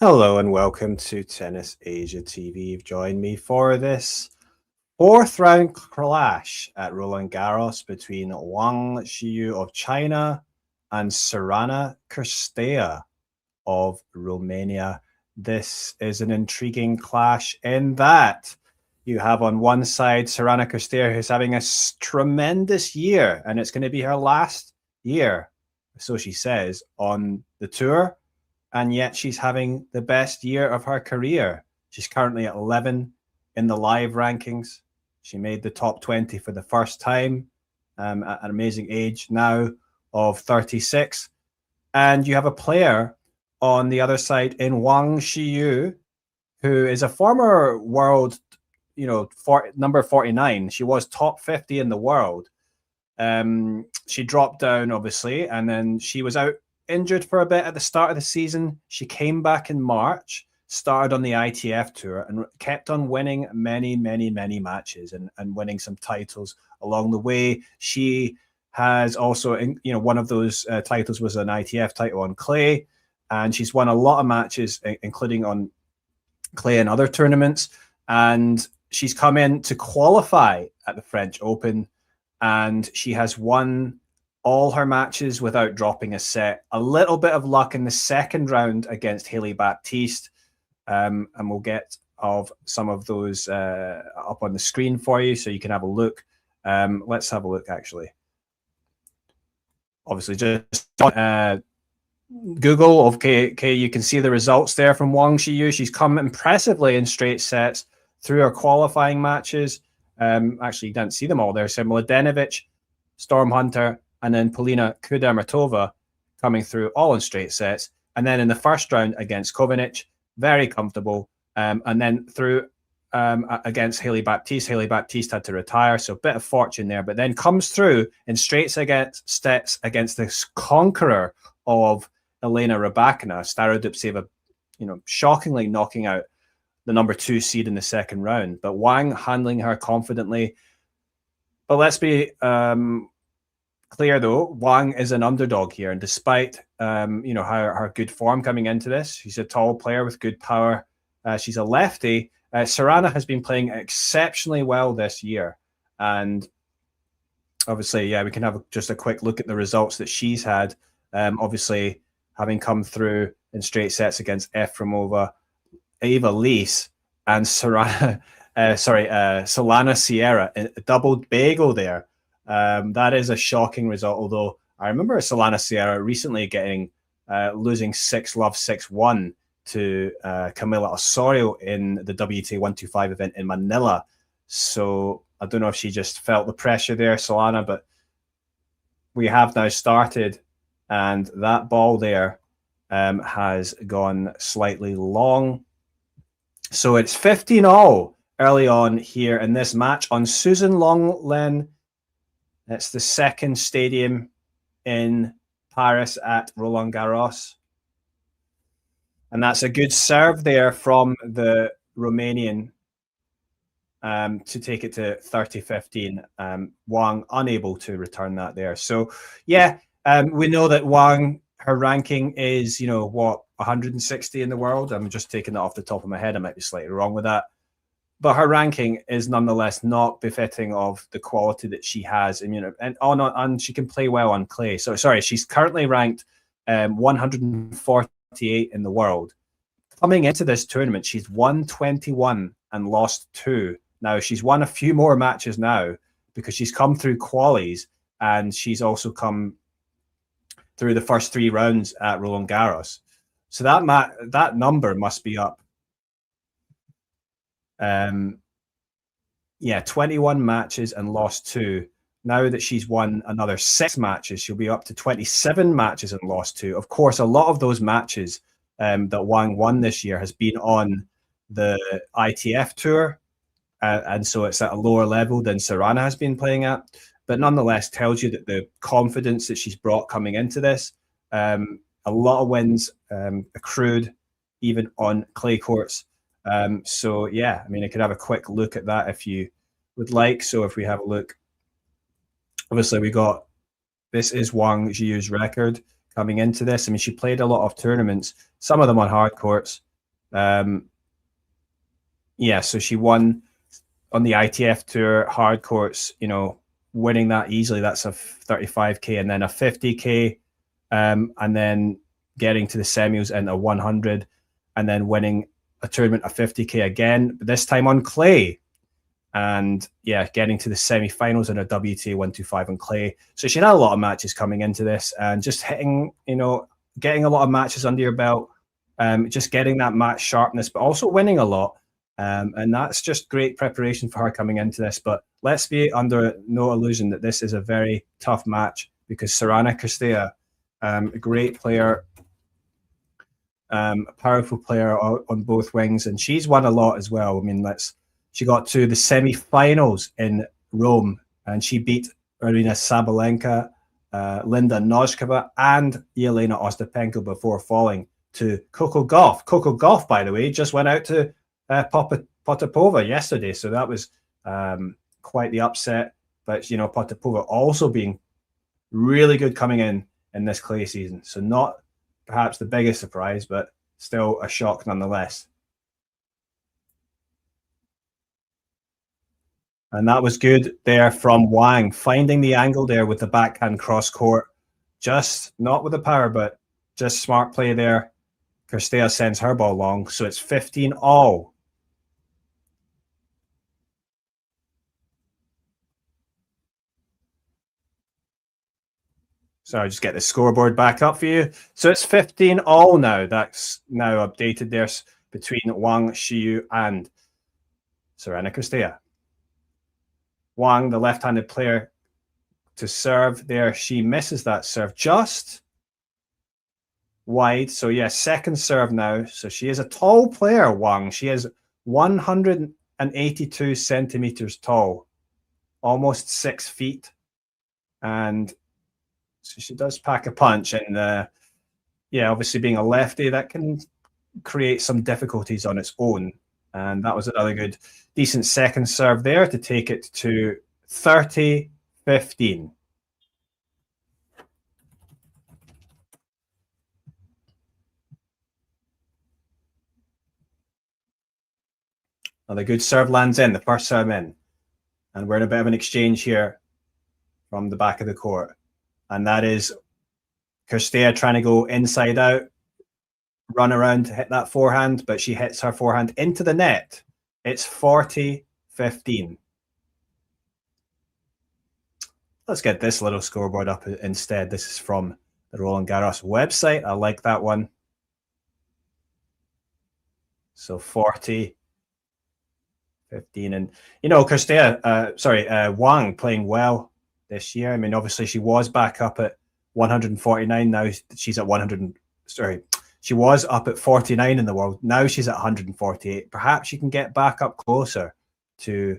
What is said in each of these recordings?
Hello and welcome to Tennis Asia TV. You've joined me for this fourth round clash at Roland-Garros between Wang Xiyu of China and Sorana Cirstea of Romania. This is an intriguing clash in that you have on one side Sorana Cirstea, who's having a tremendous year, and it's going to be her last year, so she says, on the tour, and yet she's having the best year of her career. She's currently at 11 in the live rankings. She made the top 20 for the first time at an amazing age now of 36. And you have a player on the other side in Wang Xiyu, who is a former world, number 49. She was top 50 in the world. She dropped down, obviously, and then she was out injured for a bit at the start of the season. She came back in March, started on the ITF tour, and kept on winning many matches and winning some titles along the way. She has also, one of those titles was an ITF title on clay, and she's won a lot of matches, including on clay and other tournaments. And she's come in to qualify at the French Open, and she has won all her matches without dropping a set. A little bit of luck in the second round against Hailey Baptiste, and we'll get of some of those up on the screen for you so you can have a look. Let's have a look, actually. Obviously, just Google. Okay, you can see the results there from Wang Xiyu. She's come impressively in straight sets through her qualifying matches. Actually, you didn't see them all there. So Mladenovic, Storm Hunter, and then Polina Kudermetova coming through all in straight sets. And then in the first round against Kovanic, very comfortable. And then through against Hailey Baptiste. Hailey Baptiste had to retire, so a bit of fortune there, but then comes through in straight sets against this conqueror of Elena Rybakina, Starodubtseva, shockingly knocking out the number 2 seed in the second round. But Wang handling her confidently. But let's be clear, though, Wang is an underdog here, and despite her good form coming into this, she's a tall player with good power. She's a lefty. Sorana has been playing exceptionally well this year, and obviously, we can have just a quick look at the results that she's had. Obviously, having come through in straight sets against Efremova, Eva Lees, and Solana Sierra, a double bagel there. That is a shocking result, although I remember Solana Sierra recently losing 6-love, 6-1 to Camila Osorio in the WTA 125 event in Manila. So I don't know if she just felt the pressure there, Solana, but we have now started, and that ball there has gone slightly long. So it's 15-all early on here in this match on Susan Longlen. It's the second stadium in Paris at Roland-Garros. And that's a good serve there from the Romanian to take it to 30-15. Wang unable to return that there. So, we know that Wang, her ranking is, 160 in the world. I'm just taking that off the top of my head. I might be slightly wrong with that. But her ranking is nonetheless not befitting of the quality that she has. And she can play well on clay. So, sorry, she's currently ranked 148 in the world. Coming into this tournament, she's won 21 and lost 2. Now, she's won a few more matches now because she's come through qualies, and she's also come through the first 3 rounds at Roland-Garros. So that number must be up. 21 matches and lost 2. Now that she's won another 6 matches, she'll be up to 27 matches and lost 2. Of course, a lot of those matches that Wang won this year has been on the ITF tour, and so it's at a lower level than Sorana has been playing at. But nonetheless, tells you that the confidence that she's brought coming into this, a lot of wins accrued even on clay courts. I could have a quick look at that if you would like. So if we have a look, obviously this is Wang Xiyu's record coming into this. I mean, she played a lot of tournaments, some of them on hard courts, Yeah, so she won on the ITF Tour hard courts, winning that easily. That's a 35K and then a 50K, and then getting to the semis and a 100, and then winning a tournament of 50K again, but this time on clay. And yeah, getting to the semi-finals in a WTA 125 on clay. So she had a lot of matches coming into this, and just hitting, getting a lot of matches under your belt, just getting that match sharpness, but also winning a lot. And that's just great preparation for her coming into this. But let's be under no illusion that this is a very tough match, because Sorana Cirstea, a great player, a powerful player on both wings, and she's won a lot as well. I mean, she got to the semi-finals in Rome, and she beat Arina Sabalenka, Linda Noskova, and Yelena Ostapenko before falling to Coco Gauff. Coco Gauff, by the way, just went out to Potapova yesterday, so that was quite the upset. But Potapova also being really good coming in this clay season, so not perhaps the biggest surprise, but still a shock nonetheless. And that was good there from Wang, finding the angle there with the backhand cross court. Just not with the power, but just smart play there. Cirstea sends her ball long, so it's 15 all. So I'll just get the scoreboard back up for you. So it's 15 all now. That's now updated there between Wang, Xiyu, and Sorana Cirstea. Wang, the left-handed player, to serve there. She misses that serve just wide. So yeah, second serve now. So she is a tall player, Wang. She is 182 centimeters tall, almost 6 feet. And so she does pack a punch. And yeah, obviously being a lefty, that can create some difficulties on its own. And that was another good, decent second serve there to take it to 30-15. Another good serve lands in, the first serve in. And we're in a bit of an exchange here from the back of the court. And that is Cirstea trying to go inside out, run around to hit that forehand, but she hits her forehand into the net. It's 40-15. Let's get this little scoreboard up instead. This is from the Roland-Garros website. I like that one. So 40-15. And, Cirstea, Wang playing well this year. I mean, obviously she was back up at 149. Now she's at 100. She was up at 49 in the world. Now she's at 148. Perhaps she can get back up closer to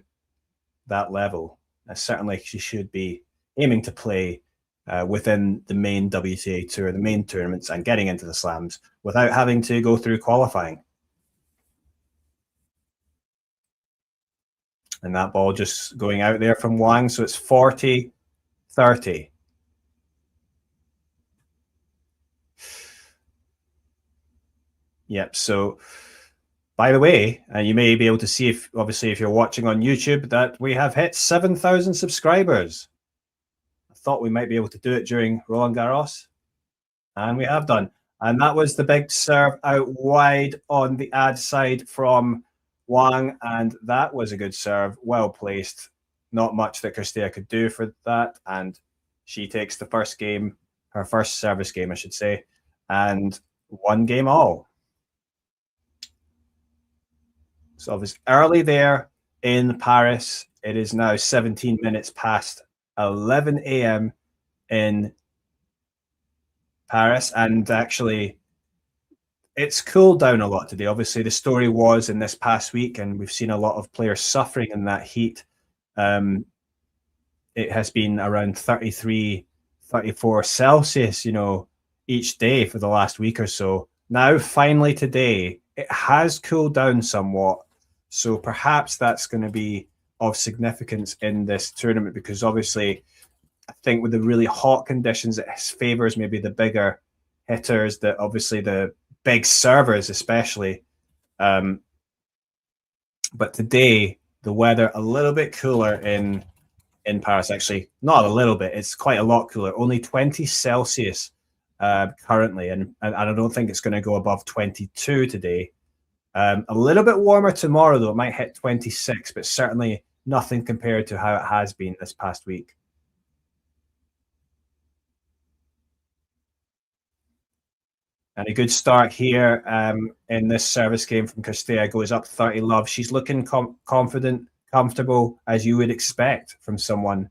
that level. Certainly she should be aiming to play within the main WTA Tour, the main tournaments, and getting into the slams without having to go through qualifying. And that ball just going out there from Wang. So it's 40-30. Yep. So, by the way, you may be able to see, if you're watching on YouTube, that we have hit 7,000 subscribers. I thought we might be able to do it during Roland-Garros, and we have done. And that was the big serve out wide on the ad side from Wang, and that was a good serve, well placed. Not much that Cirstea could do for that, and she takes the first game, her first service game, I should say, and 1 game all. So obviously early there in Paris. It is now 17 minutes past 11 a.m. in Paris, and actually it's cooled down a lot today. Obviously, the story was in this past week, and we've seen a lot of players suffering in that heat. It has been around 33, 34 Celsius, each day for the last week or so. Now, finally today, it has cooled down somewhat. So perhaps that's going to be of significance in this tournament, because obviously I think with the really hot conditions, it favors maybe the bigger hitters, that obviously the big servers especially, But today, the weather a little bit cooler in Paris. Actually, not a little bit. It's quite a lot cooler. Only 20 Celsius currently, and I don't think it's going to go above 22 today. A little bit warmer tomorrow, though. It might hit 26, but certainly nothing compared to how it has been this past week. And a good start here in this service game from Cirstea. Goes up 30 love. She's looking confident, comfortable, as you would expect from someone,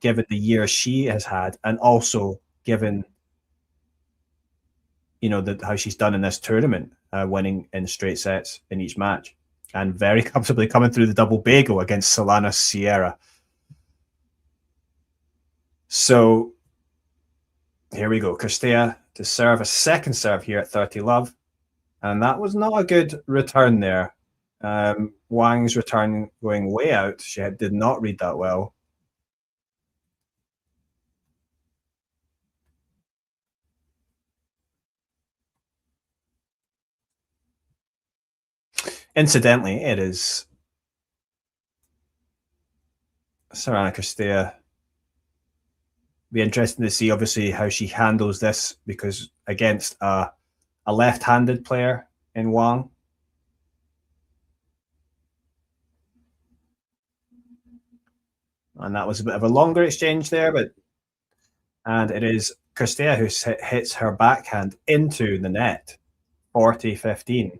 given the year she has had, and also given how she's done in this tournament, winning in straight sets in each match, and very comfortably coming through the double bagel against Solana Sierra. So here we go. Cirstea to serve a second serve here at 30 love. And that was not a good return there. Wang's return going way out. She did not read that well. Incidentally, it is Sorana Cirstea. Be interesting to see, obviously, how she handles this, because against a left-handed player in Wang. And that was a bit of a longer exchange there, and it is Cirstea who hits her backhand into the net, 40-15.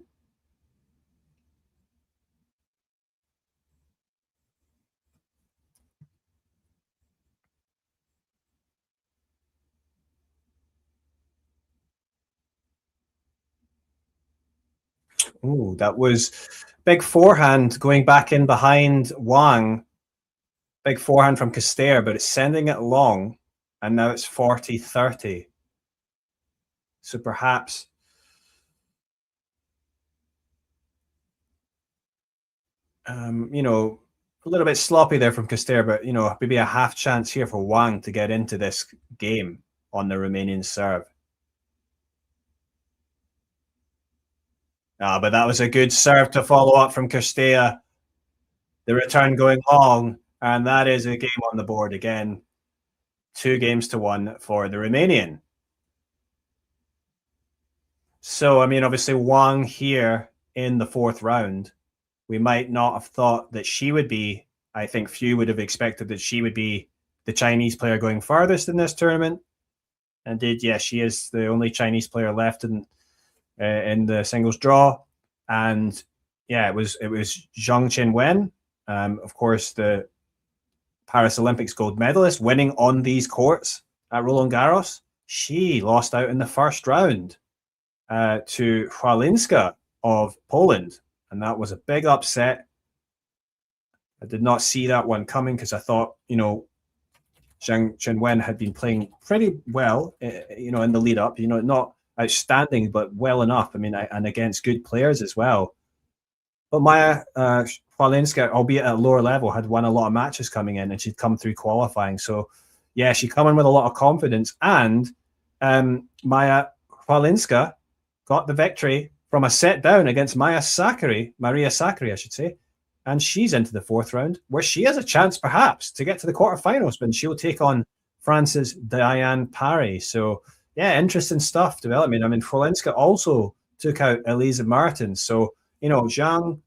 Ooh, that was big forehand going back in behind Wang. Big forehand from Cirstea, but it's sending it long, and now it's 40-30. So perhaps a little bit sloppy there from Cirstea, but maybe a half chance here for Wang to get into this game on the Romanian serve. But that was a good serve to follow up from Cirstea. The return going long, and that is a game on the board again. 2-1 for the Romanian. So, obviously, Wang here in the fourth round, we might not have thought that she would be. I think few would have expected that she would be the Chinese player going farthest in this tournament. Indeed, yes, she is the only Chinese player left in the singles draw. And yeah, it was Zhang Qinwen, of course, the Paris Olympics gold medalist, winning on these courts at Roland-Garros. She lost out in the first round to Hwalinska of Poland, and that was a big upset. I did not see that one coming, because I thought, Zhang Qinwen had been playing pretty well, in the lead up, not outstanding, but well enough. And against good players as well. But Maya Hwalinska, albeit at a lower level, had won a lot of matches coming in, and she'd come through qualifying. So, yeah, she come in with a lot of confidence. And Maya Hwalinska got the victory from a set down against Maria Sakkari, I should say. And she's into the fourth round, where she has a chance, perhaps, to get to the quarterfinals, when she'll take on France's Diane Parry. So, yeah, interesting stuff developing. Hwalinska also took out Elisa Martins. So, Zhang,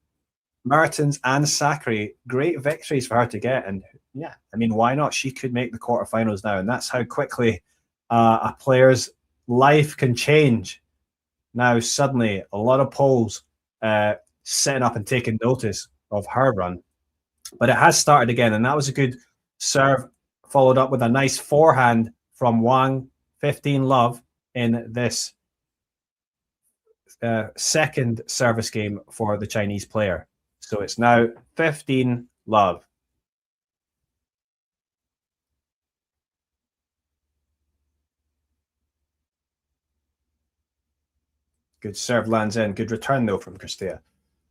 Martins, and Sakkari, great victories for her to get. And yeah, why not? She could make the quarterfinals now. And that's how quickly a player's life can change. Now, suddenly, a lot of polls setting up and taking notice of her run. But it has started again, and that was a good serve, followed up with a nice forehand from Wang, 15 love, in this second service game for the Chinese player. So it's now 15 love. Good serve lands in. Good return, though, from Cirstea.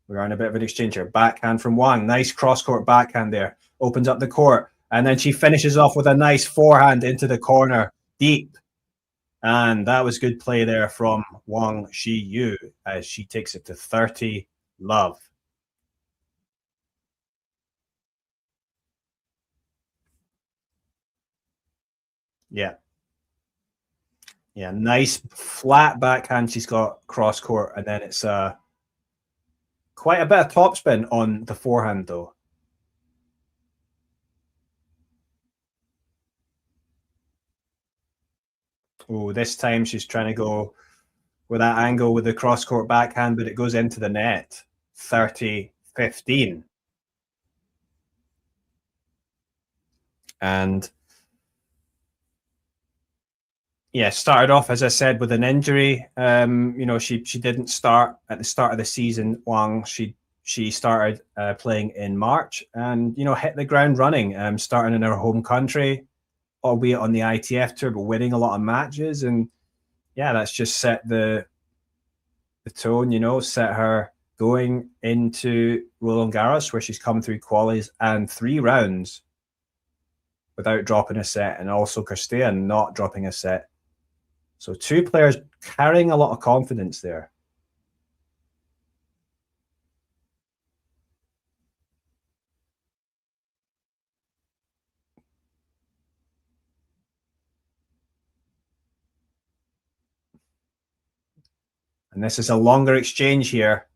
We're on a bit of an exchange here. Backhand from Wang. Nice cross-court backhand there. Opens up the court. And then she finishes off with a nice forehand into the corner. Deep. And that was good play there from Wang Xiyu as she takes it to 30 love. Yeah. Yeah, nice flat backhand she's got cross court, and then it's quite a bit of topspin on the forehand though. Oh, this time she's trying to go with that angle with the cross court backhand, but it goes into the net. 30-15. And yeah, started off as I said with an injury. She didn't start at the start of the season. Wang she started playing in March, and hit the ground running. Starting in her home country, albeit on the ITF tour, but winning a lot of matches, and yeah, that's just set the tone. Set her going into Roland-Garros, where she's come through qualies and 3 rounds without dropping a set, and also Cirstea not dropping a set. So 2 players carrying a lot of confidence there. And this is a longer exchange here.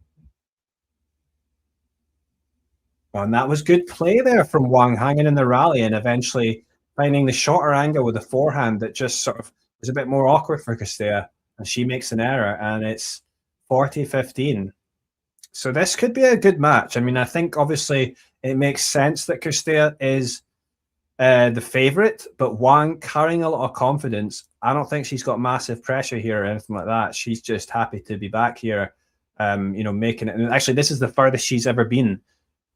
And that was good play there from Wang, hanging in the rally and eventually finding the shorter angle with the forehand that just sort of was a bit more awkward for Cirstea. And she makes an error, and it's 40-15. So this could be a good match. I mean, I think obviously it makes sense that Cirstea is the favourite, but Wang carrying a lot of confidence. I don't think she's got massive pressure here or anything like that. She's just happy to be back here, making it. And actually, this is the furthest she's ever been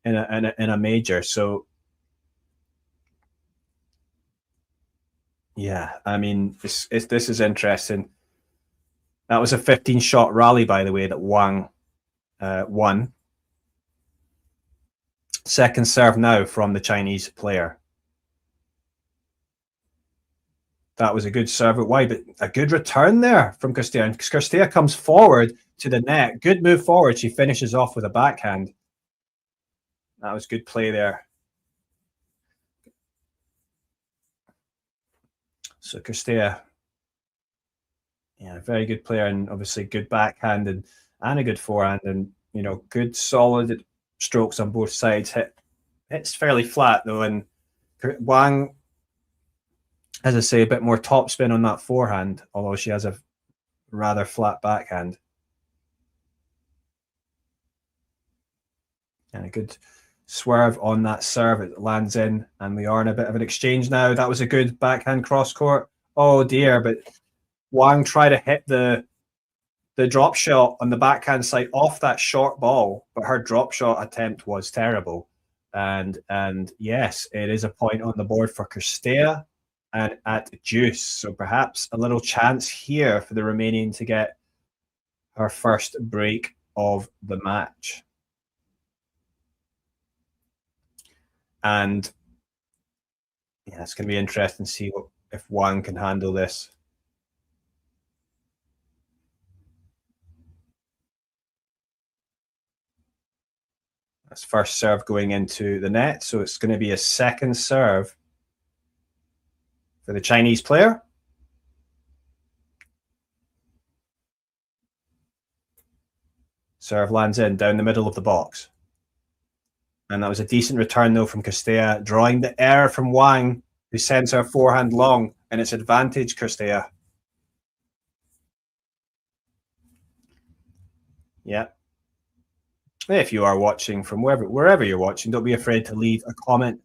in a major. So yeah, I mean, this is interesting. That was a 15-shot rally, by the way, that Wang won. Second serve now from the Chinese player. That was a good serve out wide, but a good return there from Cirstea. And Cirstea comes forward to the net. Good move forward. She finishes off with a backhand. That was good play there. So Cirstea, yeah, very good player, and obviously good backhand and a good forehand, and good solid strokes on both sides. It's fairly flat though, and Wang, as I say, a bit more topspin on that forehand, although she has a rather flat backhand. And a good swerve on that serve. It lands in, and we are in a bit of an exchange now. That was a good backhand cross court. Oh dear, but Wang tried to hit the drop shot on the backhand side off that short ball, but her drop shot attempt was terrible. And yes, it is a point on the board for Cirstea and at deuce. So perhaps a little chance here for the Romanian to get her first break of the match. And yeah, it's going to be interesting to see if Wang can handle this. That's first serve going into the net, so it's going to be a second serve for the Chinese player. Serve lands in down the middle of the box. And that was a decent return, though, from Cirstea, drawing the error from Wang, who sends her forehand long, and it's advantage Cirstea. Yeah. If you are watching from wherever you're watching, don't be afraid to leave a comment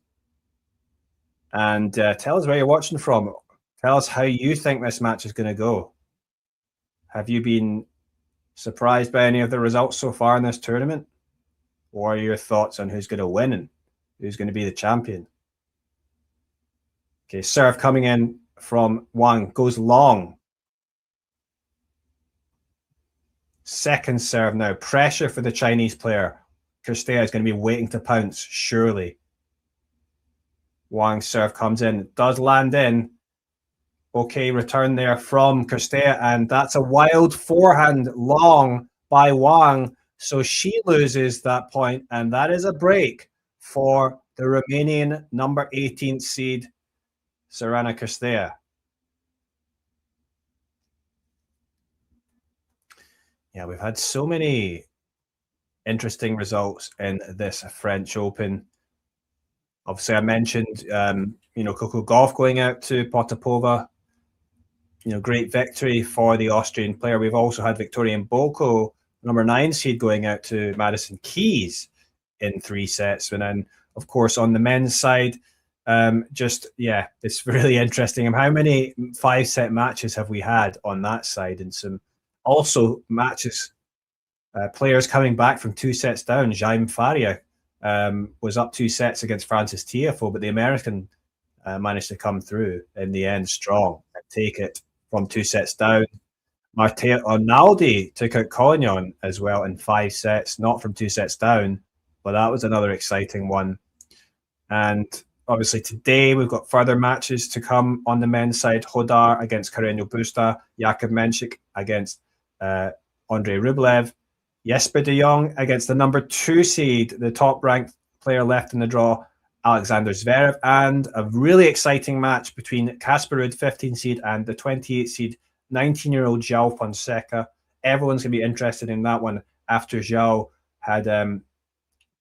and tell us where you're watching from. Tell us how you think this match is going to go. Have you been surprised by any of the results so far in this tournament? Or are your thoughts on who's going to win and who's going to be the champion? Okay, serve coming in from Wang, goes long. Second serve now. Pressure for the Chinese player. Cirstea is going to be waiting to pounce, surely. Wang's serve comes in. It does land in. Okay, return there from Cirstea, and that's a wild forehand long by Wang. So she loses that point, and that is a break for the Romanian number 18th seed, Sorana Cirstea. Yeah, we've had so many interesting results in this French Open. Obviously, I mentioned, Coco Gauff going out to Potapova. Great victory for the Austrian player. We've also had Victoria Mboko, number 9 seed, going out to Madison Keys in 3 sets. And then, of course, on the men's side, it's really interesting. How many 5-set matches have we had on that side? And some also matches, players coming back from 2 sets down. Jaime Faria was up 2 sets against Francis Tiafoe, but the American managed to come through in the end strong and take it from 2 sets down. Matteo Arnaldi took out Collignon as well in 5 sets, not from 2 sets down, but that was another exciting one. And obviously today we've got further matches to come on the men's side. Hodar against Carreño Busta, Jakub Menchik against Andrei Rublev, Jesper de Jong against the number 2 seed, the top-ranked player left in the draw, Alexander Zverev, and a really exciting match between Casper Ruud, 15 seed, and the 28 seed, 19-year-old João Fonseca. Everyone's going to be interested in that one after João had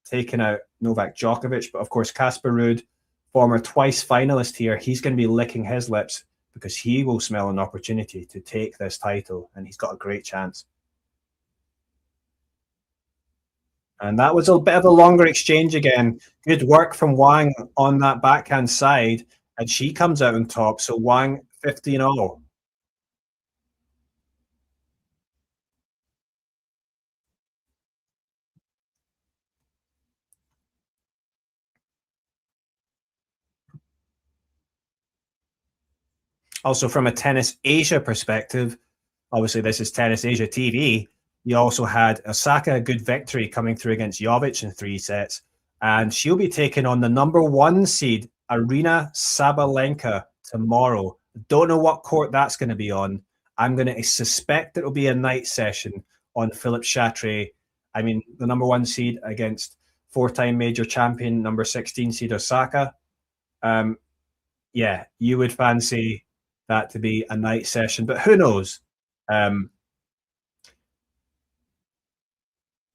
taken out Novak Djokovic. But of course, Casper Ruud, former twice finalist here, he's going to be licking his lips because he will smell an opportunity to take this title, and he's got a great chance. And that was a bit of a longer exchange again. Good work from Wang on that backhand side, and she comes out on top. So Wang 15-0. Also, from a Tennis Asia perspective, obviously this is Tennis Asia TV. You also had Osaka, a good victory coming through against Jovic in 3 sets. And she'll be taking on the number 1 seed, Arina Sabalenka, tomorrow. Don't know what court that's going to be on. I'm going to suspect it'll be a night session on Philippe Chatrier. I mean, the number 1 seed against 4-time major champion, number 16 seed Osaka. Yeah, you would fancy that to be a night session, but who knows?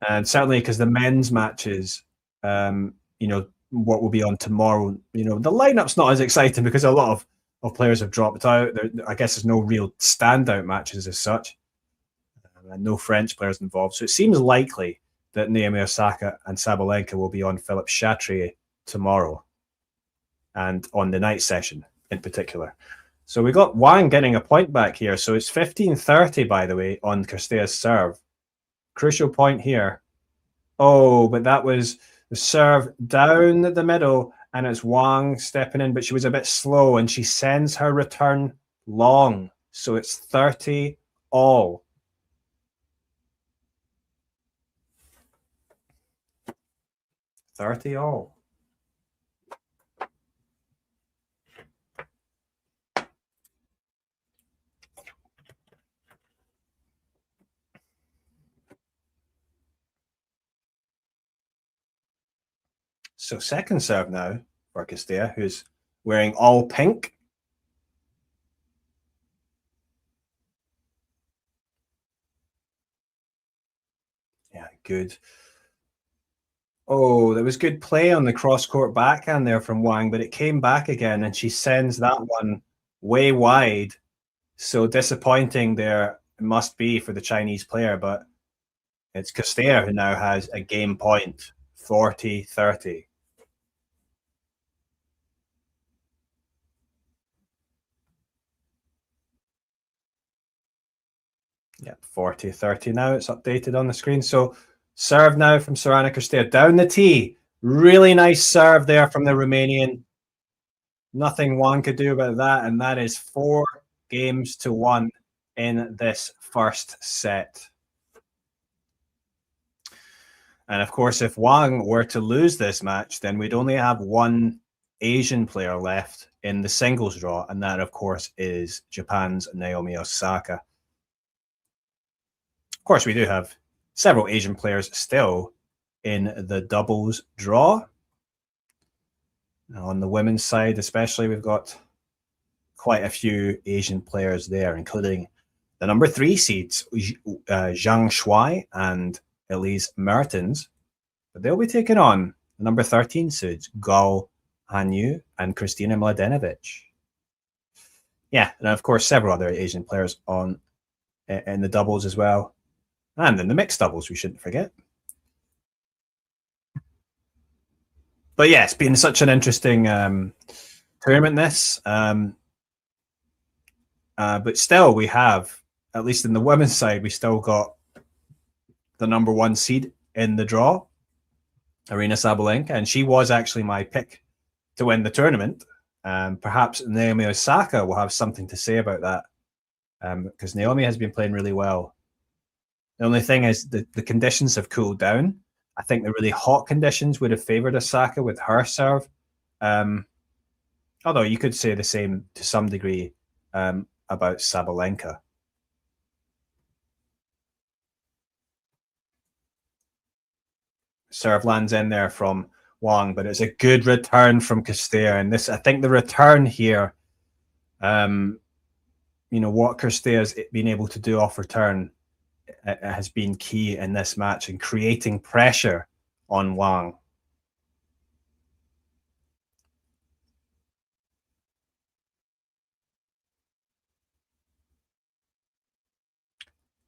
And certainly because the men's matches, what will be on tomorrow, the lineup's not as exciting because a lot of players have dropped out. I guess there's no real standout matches as such, and no French players involved. So it seems likely that Naomi Osaka and Sabalenka will be on Philippe Chatrier tomorrow, and on the night session in particular. So we got Wang getting a point back here. So it's 15-30, by the way, on Cirstea's serve. Crucial point here. Oh, but that was the serve down the middle, and it's Wang stepping in, but she was a bit slow, and she sends her return long. So it's 30 all. 30 all. So second serve now for Cirstea, who's wearing all pink. Yeah, good. Oh, there was good play on the cross-court backhand there from Wang, but it came back again, and she sends that one way wide. So disappointing there it must be for the Chinese player, but it's Cirstea who now has a game point, 40-30. Yep, 40-30 now. It's updated on the screen. So serve now from Sorana Cirstea down the tee. Really nice serve there from the Romanian. Nothing Wang could do about that, and that is 4-1 in this first set. And of course, if Wang were to lose this match, then we'd only have one Asian player left in the singles draw, and that, of course, is Japan's Naomi Osaka. Of course, we do have several Asian players still in the doubles draw. Now, on the women's side, especially, we've got quite a few Asian players there, including the number 3 seeds, Zhang Shuai and Elise Mertens. But they'll be taking on the number 13 seeds, Gao Hanyu and Kristina Mladenovic. Yeah, and of course, several other Asian players on in the doubles as well. And in the mixed doubles, we shouldn't forget. But yeah, it's been such an interesting tournament, this. But still, we have, at least in the women's side, we still got the number 1 seed in the draw, Aryna Sabalenka, and she was actually my pick to win the tournament. Perhaps Naomi Osaka will have something to say about that, because Naomi has been playing really well. The only thing is the conditions have cooled down. I think the really hot conditions would have favoured Osaka with her serve. Although you could say the same to some degree about Sabalenka. Serve lands in there from Wang, but it's a good return from Cirstea. And this, I think the return here, what Cirstea has been able to do off return has been key in this match and creating pressure on Wang.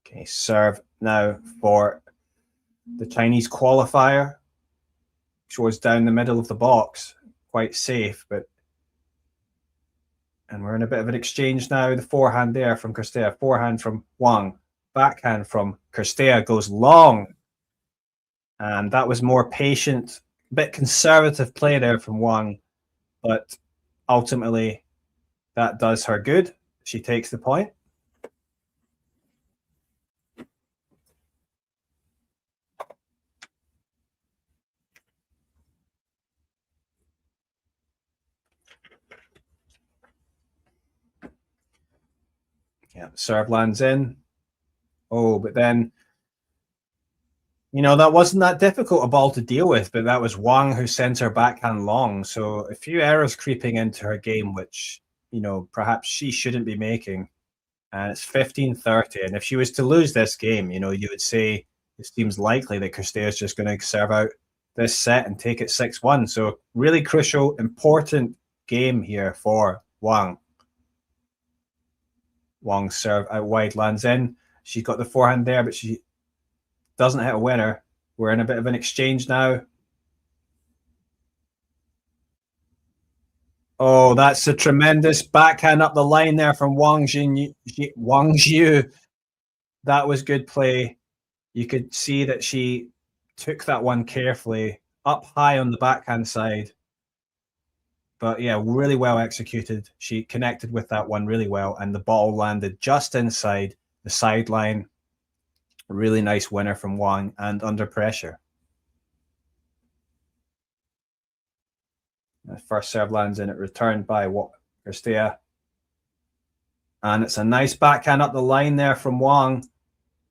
Okay, serve now for the Chinese qualifier, which was down the middle of the box, quite safe, and we're in a bit of an exchange now. The forehand there from Cirstea, forehand from Wang, backhand from Cirstea goes long, and that was more patient, a bit conservative play there from Wang, but ultimately that does her good. She takes the point. Yeah, serve lands in. Oh, but then, that wasn't that difficult a ball to deal with, but that was Wang who sent her backhand long. So a few errors creeping into her game, which, perhaps she shouldn't be making. And it's 15-30. And if she was to lose this game, you would say it seems likely that Cirstea is just going to serve out this set and take it 6-1. So really crucial, important game here for Wang. Wang's serve out wide lands in. She's got the forehand there, but she doesn't hit a winner. We're in a bit of an exchange now. Oh, that's a tremendous backhand up the line there from Wang Xiyu. That was good play. You could see that she took that one carefully, up high on the backhand side. But yeah, really well executed. She connected with that one really well, and the ball landed just inside the sideline. A really nice winner from Wang, and under pressure. The first serve lands in it, returned by Cirstea. And it's a nice backhand up the line there from Wang.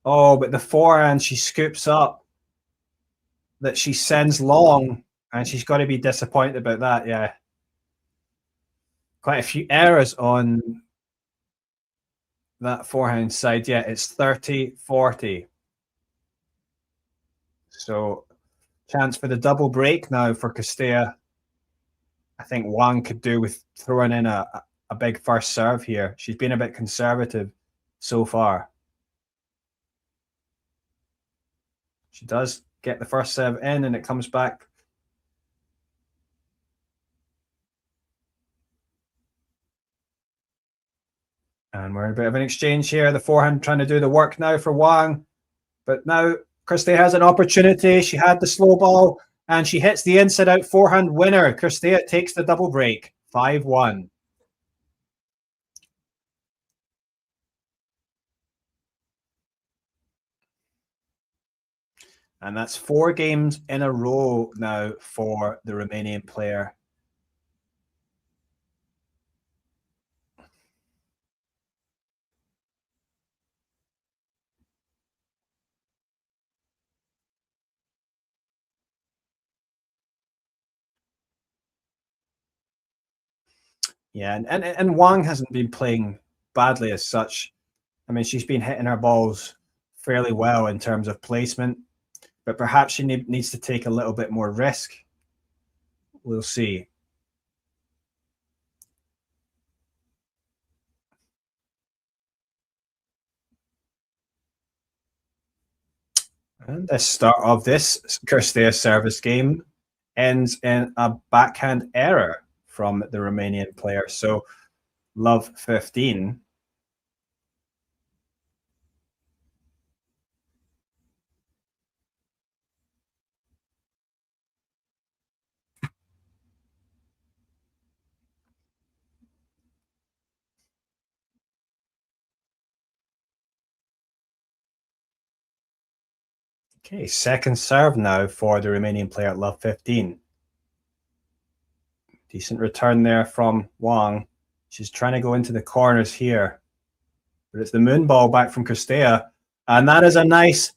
Oh, but the forehand she scoops up that she sends long, and she's got to be disappointed about that. Yeah. Quite a few errors on that forehand side. Yeah, it's 30-40. So chance for the double break now for Cirstea. I think Wang could do with throwing in a big first serve here. She's been a bit conservative so far. She does get the first serve in, and it comes back. And we're in a bit of an exchange here. The forehand trying to do the work now for Wang. But now Cirstea has an opportunity. She had the slow ball, and she hits the inside-out forehand winner. Cirstea takes the double break, 5-1. And that's 4 games in a row now for the Romanian player. Yeah, and Wang hasn't been playing badly as such. I mean, she's been hitting her balls fairly well in terms of placement, but perhaps she needs to take a little bit more risk. We'll see. And the start of this Cirstea service game ends in a backhand error from the Romanian player. So love 15. Okay, second serve now for the Romanian player at love 15. Decent return there from Wang. She's trying to go into the corners here, but it's the moon ball back from Cirstea. And that is a nice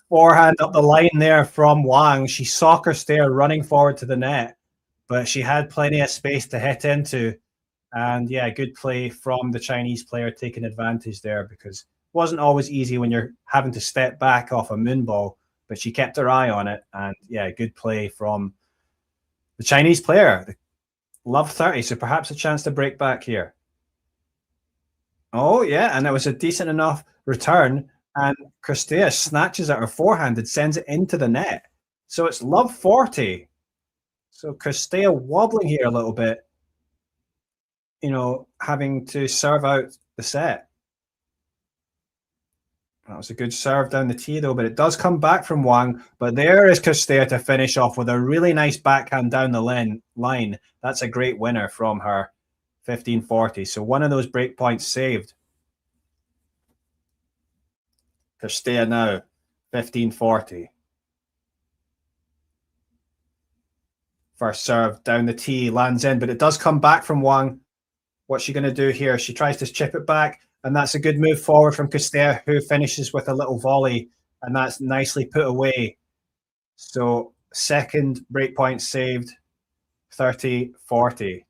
forehand up the line there from Wang. She saw Cirstea running forward to the net, but she had plenty of space to hit into. And yeah, good play from the Chinese player taking advantage there, because it wasn't always easy when you're having to step back off a moon ball, but she kept her eye on it. And yeah, good play from the Chinese player. Love 30, so perhaps a chance to break back here. Oh, yeah, and it was a decent enough return. And Cirstea snatches at her forehand and sends it into the net. So it's love 40. So Cirstea wobbling here a little bit, having to serve out the set. That was a good serve down the tee, though, but it does come back from Wang. But there is Cirstea to finish off with a really nice backhand down the line. That's a great winner from her, 1540. So one of those break points saved. Cirstea now, 1540. First serve down the tee, lands in, but it does come back from Wang. What's she going to do here? She tries to chip it back, and that's a good move forward from Cirstea, who finishes with a little volley, and that's nicely put away. So second breakpoint saved, 30-40.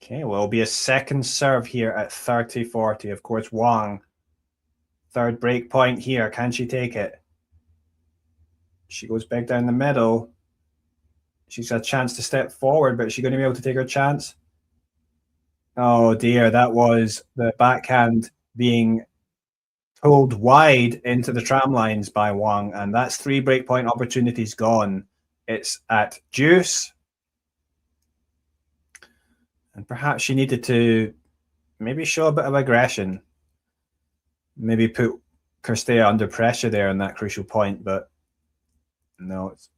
Okay, well, it'll be a second serve here at 30-40. Of course, Wang. Third break point here. Can she take it? She goes back down the middle. She's got a chance to step forward, but is she going to be able to take her chance? Oh dear, that was the backhand being pulled wide into the tram lines by Wang, and that's three breakpoint opportunities gone. It's at deuce. And perhaps she needed to maybe show a bit of aggression. Maybe put Cirstea under pressure there in that crucial point, but no, it's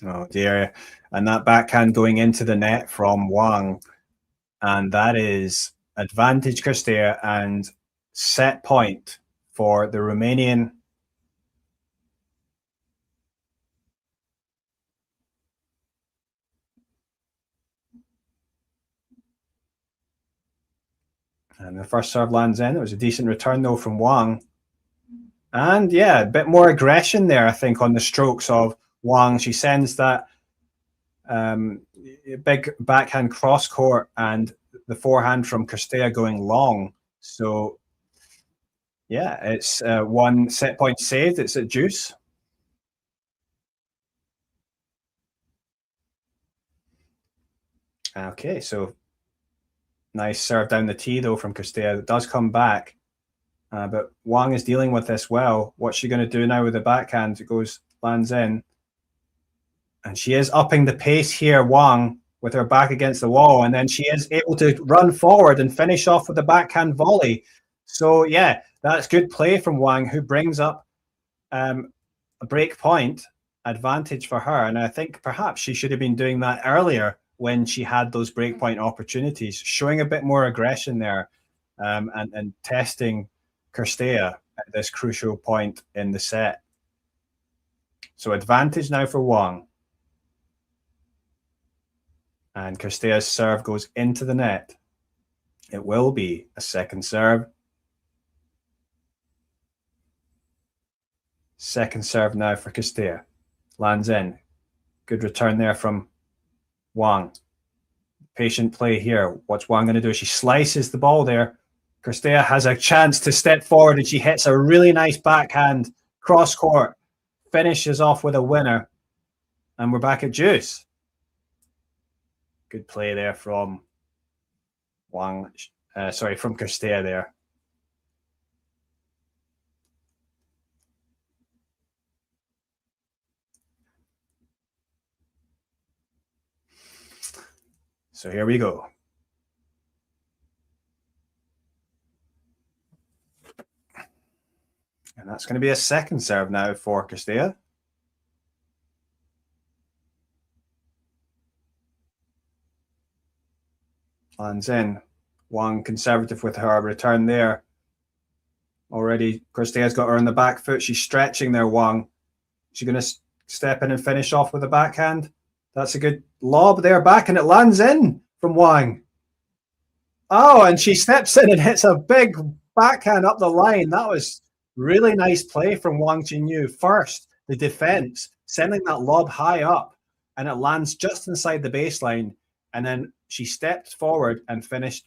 oh dear. And that backhand going into the net from Wang. And that is advantage Cirstea and set point for the Romanian. And the first serve lands in. It was a decent return, though, from Wang. And yeah, a bit more aggression there, I think, on the strokes of Wang. She sends that big backhand cross court and the forehand from Cirstea going long. So yeah, it's one set point saved. It's at deuce. Okay, so nice serve down the tee, though, from Cirstea. It does come back. But Wang is dealing with this well. What's she going to do now with the backhand? It goes, lands in. And she is upping the pace here, Wang, with her back against the wall. And then she is able to run forward and finish off with the backhand volley. So, yeah, that's good play from Wang, who brings up a break point advantage for her. And I think perhaps she should have been doing that earlier when she had those breakpoint opportunities, showing a bit more aggression there and testing Cirstea. at this crucial point in the set. So advantage now for Wang. And Cirstea's serve goes into the net. It will be a second serve. Second serve now for Cirstea. Lands in. Good return there from Wang. Patient play here. What's Wang going to do? She slices the ball there. Cirstea has a chance to step forward and she hits a really nice backhand cross court. Finishes off with a winner. And we're back at deuce. Good play there from Wang. From Cirstea there. So here we go. And that's going to be a second serve now for Cirstea. Lands in. Wang conservative with her return there. Already, Cirstea's got her on the back foot. She's stretching there, Wang. She's going to step in and finish off with a backhand. That's a good lob there back, and it lands in from Wang. Oh, and she steps in and hits a big backhand up the line. That was really nice play from Wang Xiyu. First, the defense, sending that lob high up, and it lands just inside the baseline. And then she stepped forward and finished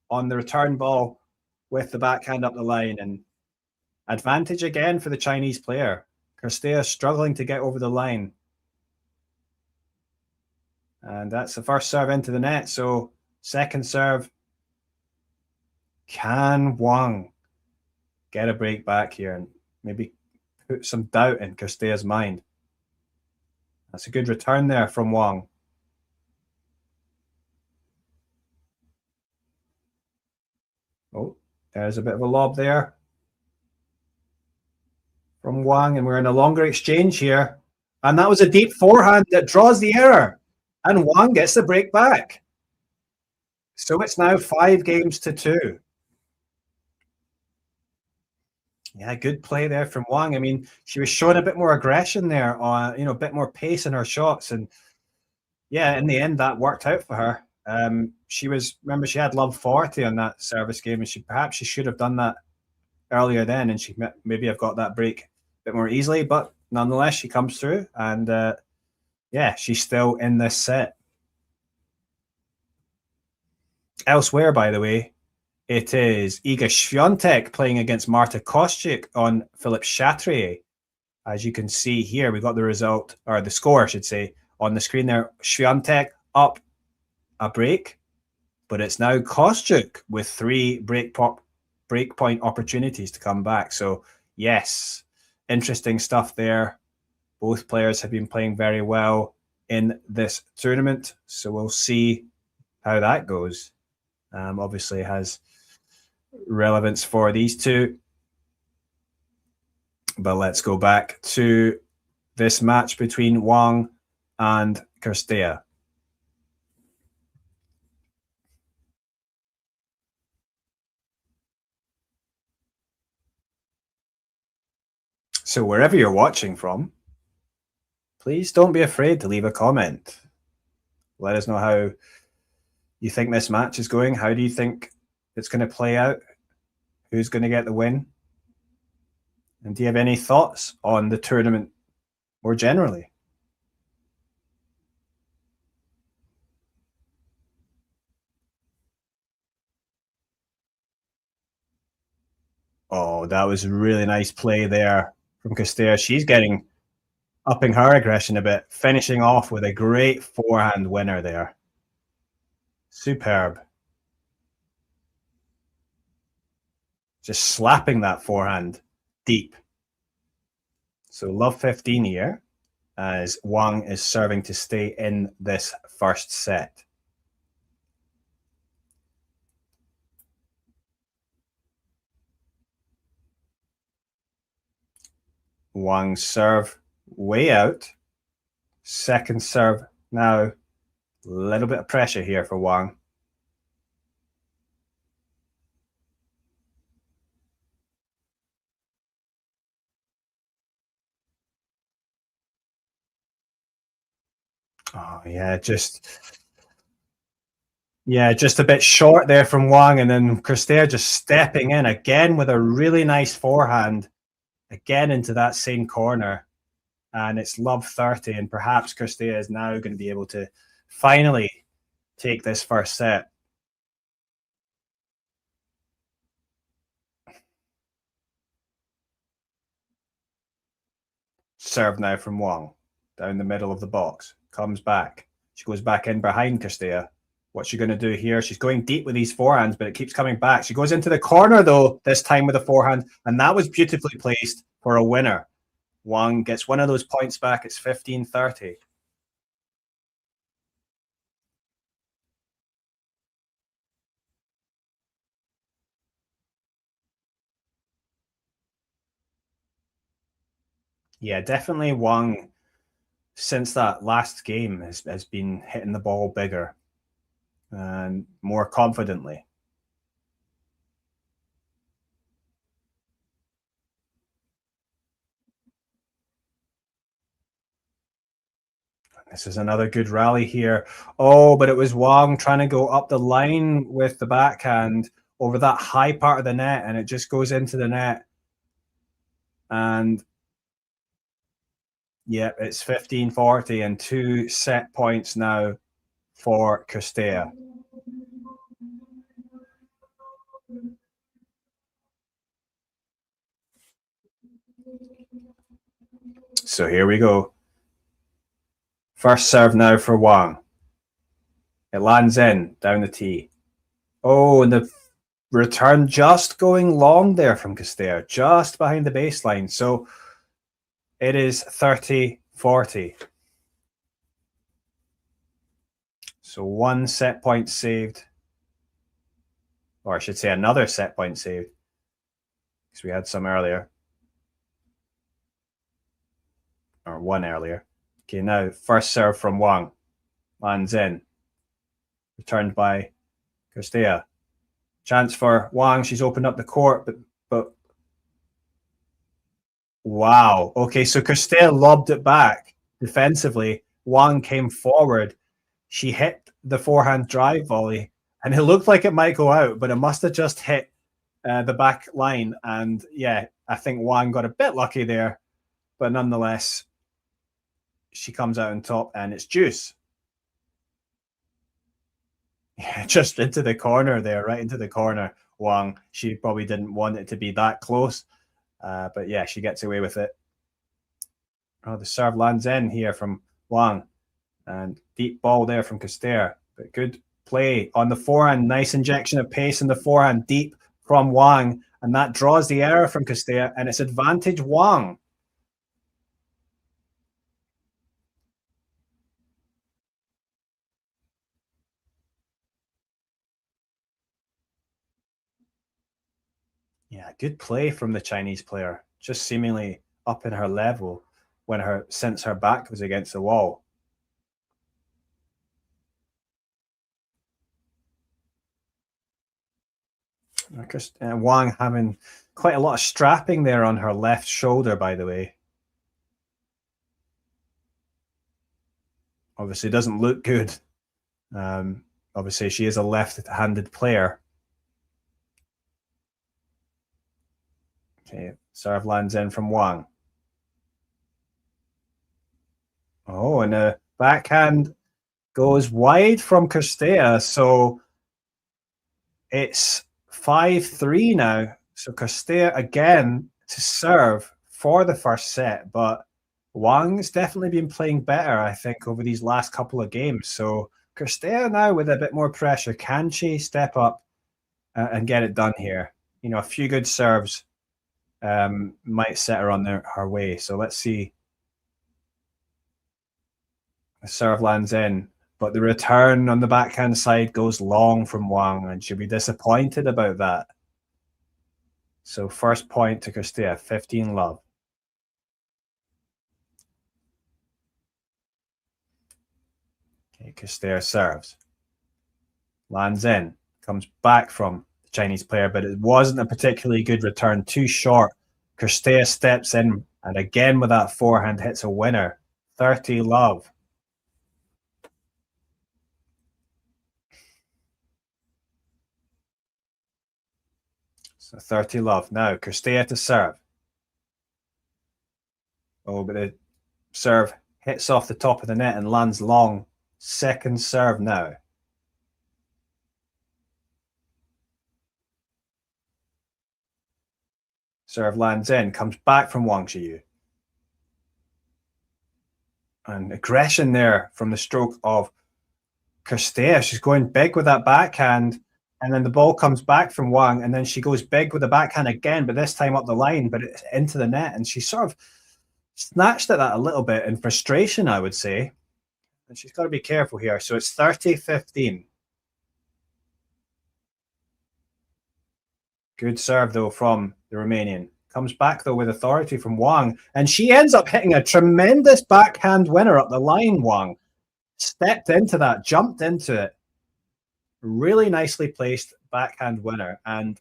on the return ball with the backhand up the line. And advantage again for the Chinese player. Cirstea struggling to get over the line. And that's the first serve into the net. So second serve. Can Wang get a break back here and maybe put some doubt in Cirstea's mind? That's a good return there from Wang. Oh, there's a bit of a lob there from Wang, and we're in a longer exchange here. And that was a deep forehand that draws the error. And Wang gets the break back. So it's now 5-2. Yeah, good play there from Wang. I mean, she was showing a bit more aggression there, a bit more pace in her shots. And yeah, in the end, that worked out for her. Remember, she had love 40 on that service game, and perhaps she should have done that earlier then, and she maybe have got that break a bit more easily. But nonetheless, she comes through, and yeah, she's still in this set. Elsewhere, by the way, it is Iga Świątek playing against Marta Kostyuk on Philippe Chatrier. As you can see here, we got the result, or the score, I should say, on the screen there. Świątek up a break, but it's now Kostyuk with 3 breakpoint opportunities to come back. So yes, interesting stuff there. Both players have been playing very well in this tournament, so we'll see how that goes. Obviously has relevance for these two. But let's go back to this match between Wang and Cirstea. So wherever you're watching from, please don't be afraid to leave a comment. Let us know how you think this match is going. How do you think it's going to play out? Who's going to get the win? And do you have any thoughts on the tournament more generally? Oh, that was a really nice play there from Cirstea. She's upping her aggression a bit, finishing off with a great forehand winner there. Superb. Just slapping that forehand deep. So love 15 here, as Wang is serving to stay in this first set. Wang's serve way out. Second serve now. A little bit of pressure here for Wang. Oh yeah, just a bit short there from Wang, and then Cirstea just stepping in again with a really nice forehand, again into that same corner, and it's love 30, and perhaps Cirstea is now going to be able to finally take this first set. Serve now from Wang, down the middle of the box, comes back. She goes back in behind Cirstea. What's she going to do here? She's going deep with these forehands, but it keeps coming back. She goes into the corner, though, this time with a forehand, and that was beautifully placed for a winner. Wang gets one of those points back. It's 15-30. Yeah, definitely Wang, since that last game, has been hitting the ball bigger and more confidently. This is another good rally here. Oh, but it was Wang trying to go up the line with the backhand over that high part of the net, and it just goes into the net. And yeah, it's 15-40 and 2 set points now for Cirstea. So here we go. First serve now for Wang. It lands in down the tee. Oh, and the return just going long there from Cirstea, just behind the baseline. So it is 30-40. So 1 set point saved. Or I should say another set point saved. Because we had some earlier. Or one earlier. Okay, now first serve from Wang. Lands in. Returned by Cirstea. Chance for Wang. She's opened up the court, but wow. Okay, so Cirstea lobbed it back defensively. Wang came forward. She hit the forehand drive volley, and it looked like it might go out, but it must have just hit the back line. And yeah, I think Wang got a bit lucky there, but nonetheless, she comes out on top, and it's juice. Yeah, just into the corner there, right into the corner. Wang. She probably didn't want it to be that close, but yeah, she gets away with it. Oh, the serve lands in here from Wang, and deep ball there from Cirstea, but good play on the forehand. Nice injection of pace in the forehand, deep from Wang, and that draws the error from Cirstea, and it's advantage Wang. Yeah, good play from the Chinese player, just seemingly up in her level since her back was against the wall. Wang having quite a lot of strapping there on her left shoulder, by the way. Obviously, doesn't look good. Obviously, she is a left-handed player. Okay, serve lands in from Wang. Oh, and a backhand goes wide from Cirstea, so it's 5-3 now. So Cirstea again to serve for the first set, but Wang's definitely been playing better, I think, over these last couple of games. So Cirstea now with a bit more pressure. Can she step up and get it done here? You know, a few good serves might set her on her way. So let's see. The serve lands in, but the return on the backhand side goes long from Wang, and she'll be disappointed about that. So first point to Cirstea, 15 love. Okay, Cirstea serves. Lands in, comes back from the Chinese player, but it wasn't a particularly good return, too short. Cirstea steps in, and again with that forehand hits a winner. 30 love. So 30 love. Now, Cirstea to serve. Oh, but the serve hits off the top of the net and lands long. Second serve now. Serve lands in, comes back from Wang Xiyu. And aggression there from the stroke of Cirstea. She's going big with that backhand. And then the ball comes back from Wang, and then she goes big with the backhand again, but this time up the line, but it's into the net. And she sort of snatched at that a little bit in frustration, I would say. And she's got to be careful here. So it's 30-15. Good serve, though, from the Romanian. Comes back, though, with authority from Wang. And she ends up hitting a tremendous backhand winner up the line, Wang. Stepped into that, jumped into it. Really nicely placed backhand winner. And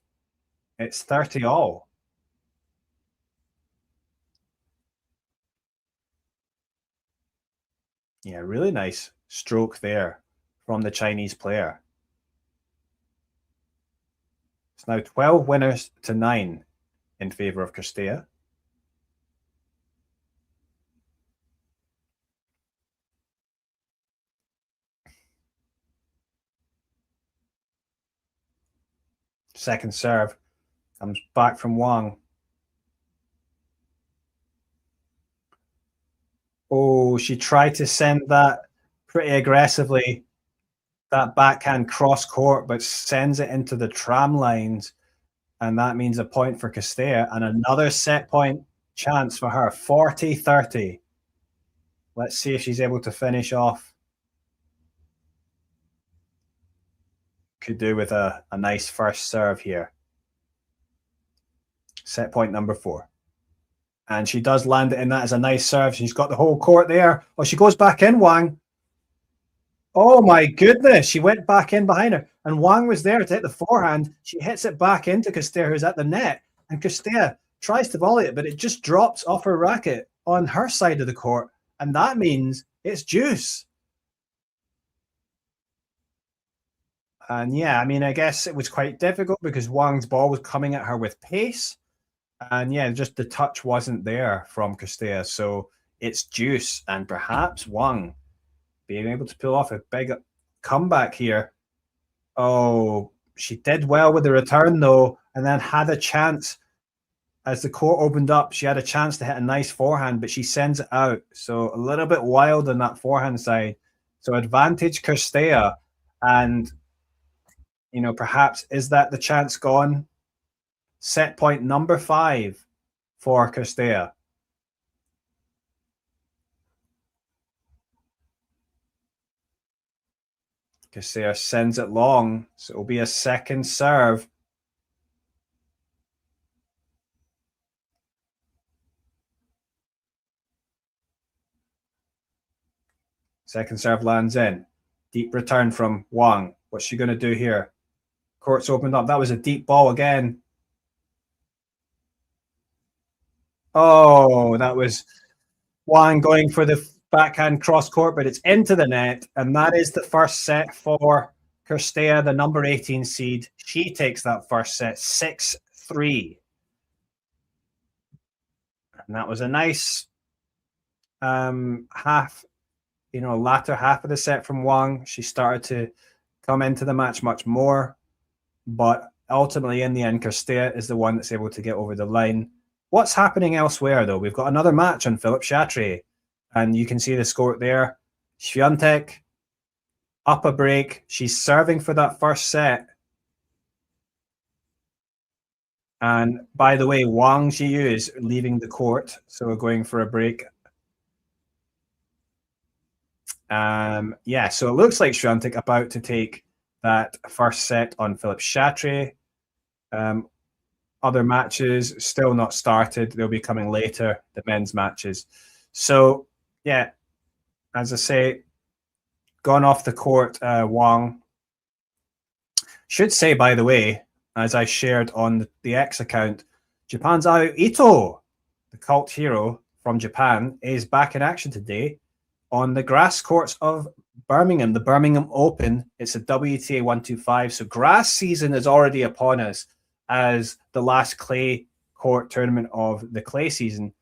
it's 30 all. Yeah, really nice stroke there from the Chinese player. It's now 12 winners to 9 in favour of Cirstea. Second serve comes back from Wang. Oh, she tried to send that pretty aggressively, that backhand cross court, but sends it into the tram lines. And that means a point for Cirstea and another set point chance for her. 40-30. Let's see if she's able to finish off. Could do with a nice first serve here. Set point number 4. And she does land it in that as a nice serve. She's got the whole court there. Oh, she goes back in, Wang. Oh, my goodness. She went back in behind her. And Wang was there to hit the forehand. She hits it back into Cirstea, who's at the net. And Cirstea tries to volley it, but it just drops off her racket on her side of the court. And that means it's deuce. And yeah, I mean, I guess it was quite difficult because Wang's ball was coming at her with pace. And yeah, just the touch wasn't there from Cirstea. So it's deuce. And perhaps Wang being able to pull off a big comeback here. Oh, she did well with the return, though, and then had a chance. As the court opened up, she had a chance to hit a nice forehand, but she sends it out. So a little bit wild on that forehand side. So advantage Cirstea. And, you know, perhaps is that the chance gone? Set point number 5 for Cirstea. Cirstea sends it long, so it'll be a second serve. Second serve lands in. Deep return from Wang. What's she going to do here? Court's opened up. That was a deep ball again. Oh, that was Wang going for the backhand cross court, but it's into the net. And that is the first set for Cirstea, the number 18 seed. She takes that first set, 6-3. And that was a nice half, you know, latter half of the set from Wang. She started to come into the match much more. But ultimately, in the end, Cirstea is the one that's able to get over the line. What's happening elsewhere, though? We've got another match on Philippe Chatrier. And you can see the score there. Świątek up a break. She's serving for that first set. And by the way, Wang Xiyu is leaving the court. So we're going for a break. Yeah, so it looks like Świątek about to take that first set on Philippe Chatrier. Other matches still not started. They'll be coming later, the men's matches. So, yeah, as I say, gone off the court, Wang. Should say, by the way, as I shared on the X account, Japan's Ayo Ito, the cult hero from Japan, is back in action today on the grass courts of Birmingham, the Birmingham Open. It's a WTA 125, so grass season is already upon us. as the last clay court tournament of the clay season.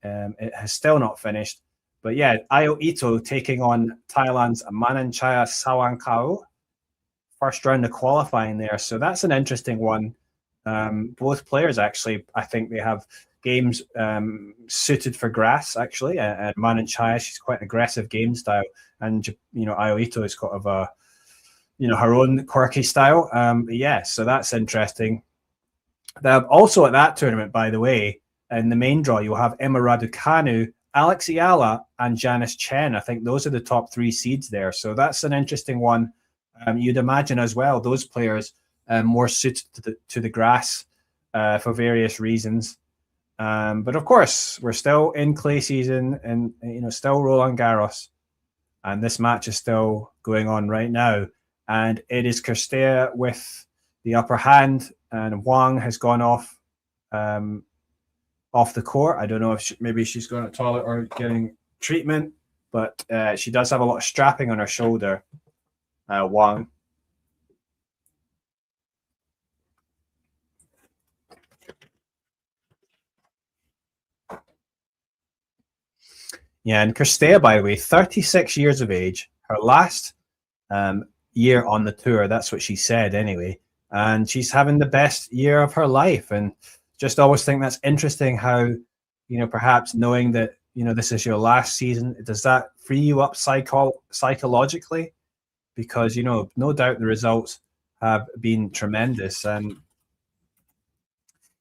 It has still not finished. But yeah, Io Ito taking on Thailand's Mananchaya Sawankao. First round of qualifying there. So that's an interesting one. Both players, actually, I think they have games suited for grass, actually. And Mananchaya, she's quite an aggressive game style. And, Io Ito is kind of a, her own quirky style. Yeah, so that's interesting. Also at that tournament, by the way, in the main draw, you'll have Emma Raducanu, Alex Ayala, and Janice Chen. I think those are the top 3 seeds there. So that's an interesting one. You'd imagine as well those players more suited to the grass for various reasons. But of course, we're still in clay season and still Roland-Garros. And this match is still going on right now. And it is Cirstea with the upper hand, and Wang has gone off the court. I don't know if maybe she's going to the toilet or getting treatment, but she does have a lot of strapping on her shoulder, Wang. Yeah, and Cirstea, by the way, 36 years of age, her last year on the tour. That's what she said anyway. And she's having the best year of her life. And just always think that's interesting how, perhaps knowing that, this is your last season, does that free you up psychologically? Because, no doubt the results have been tremendous. And,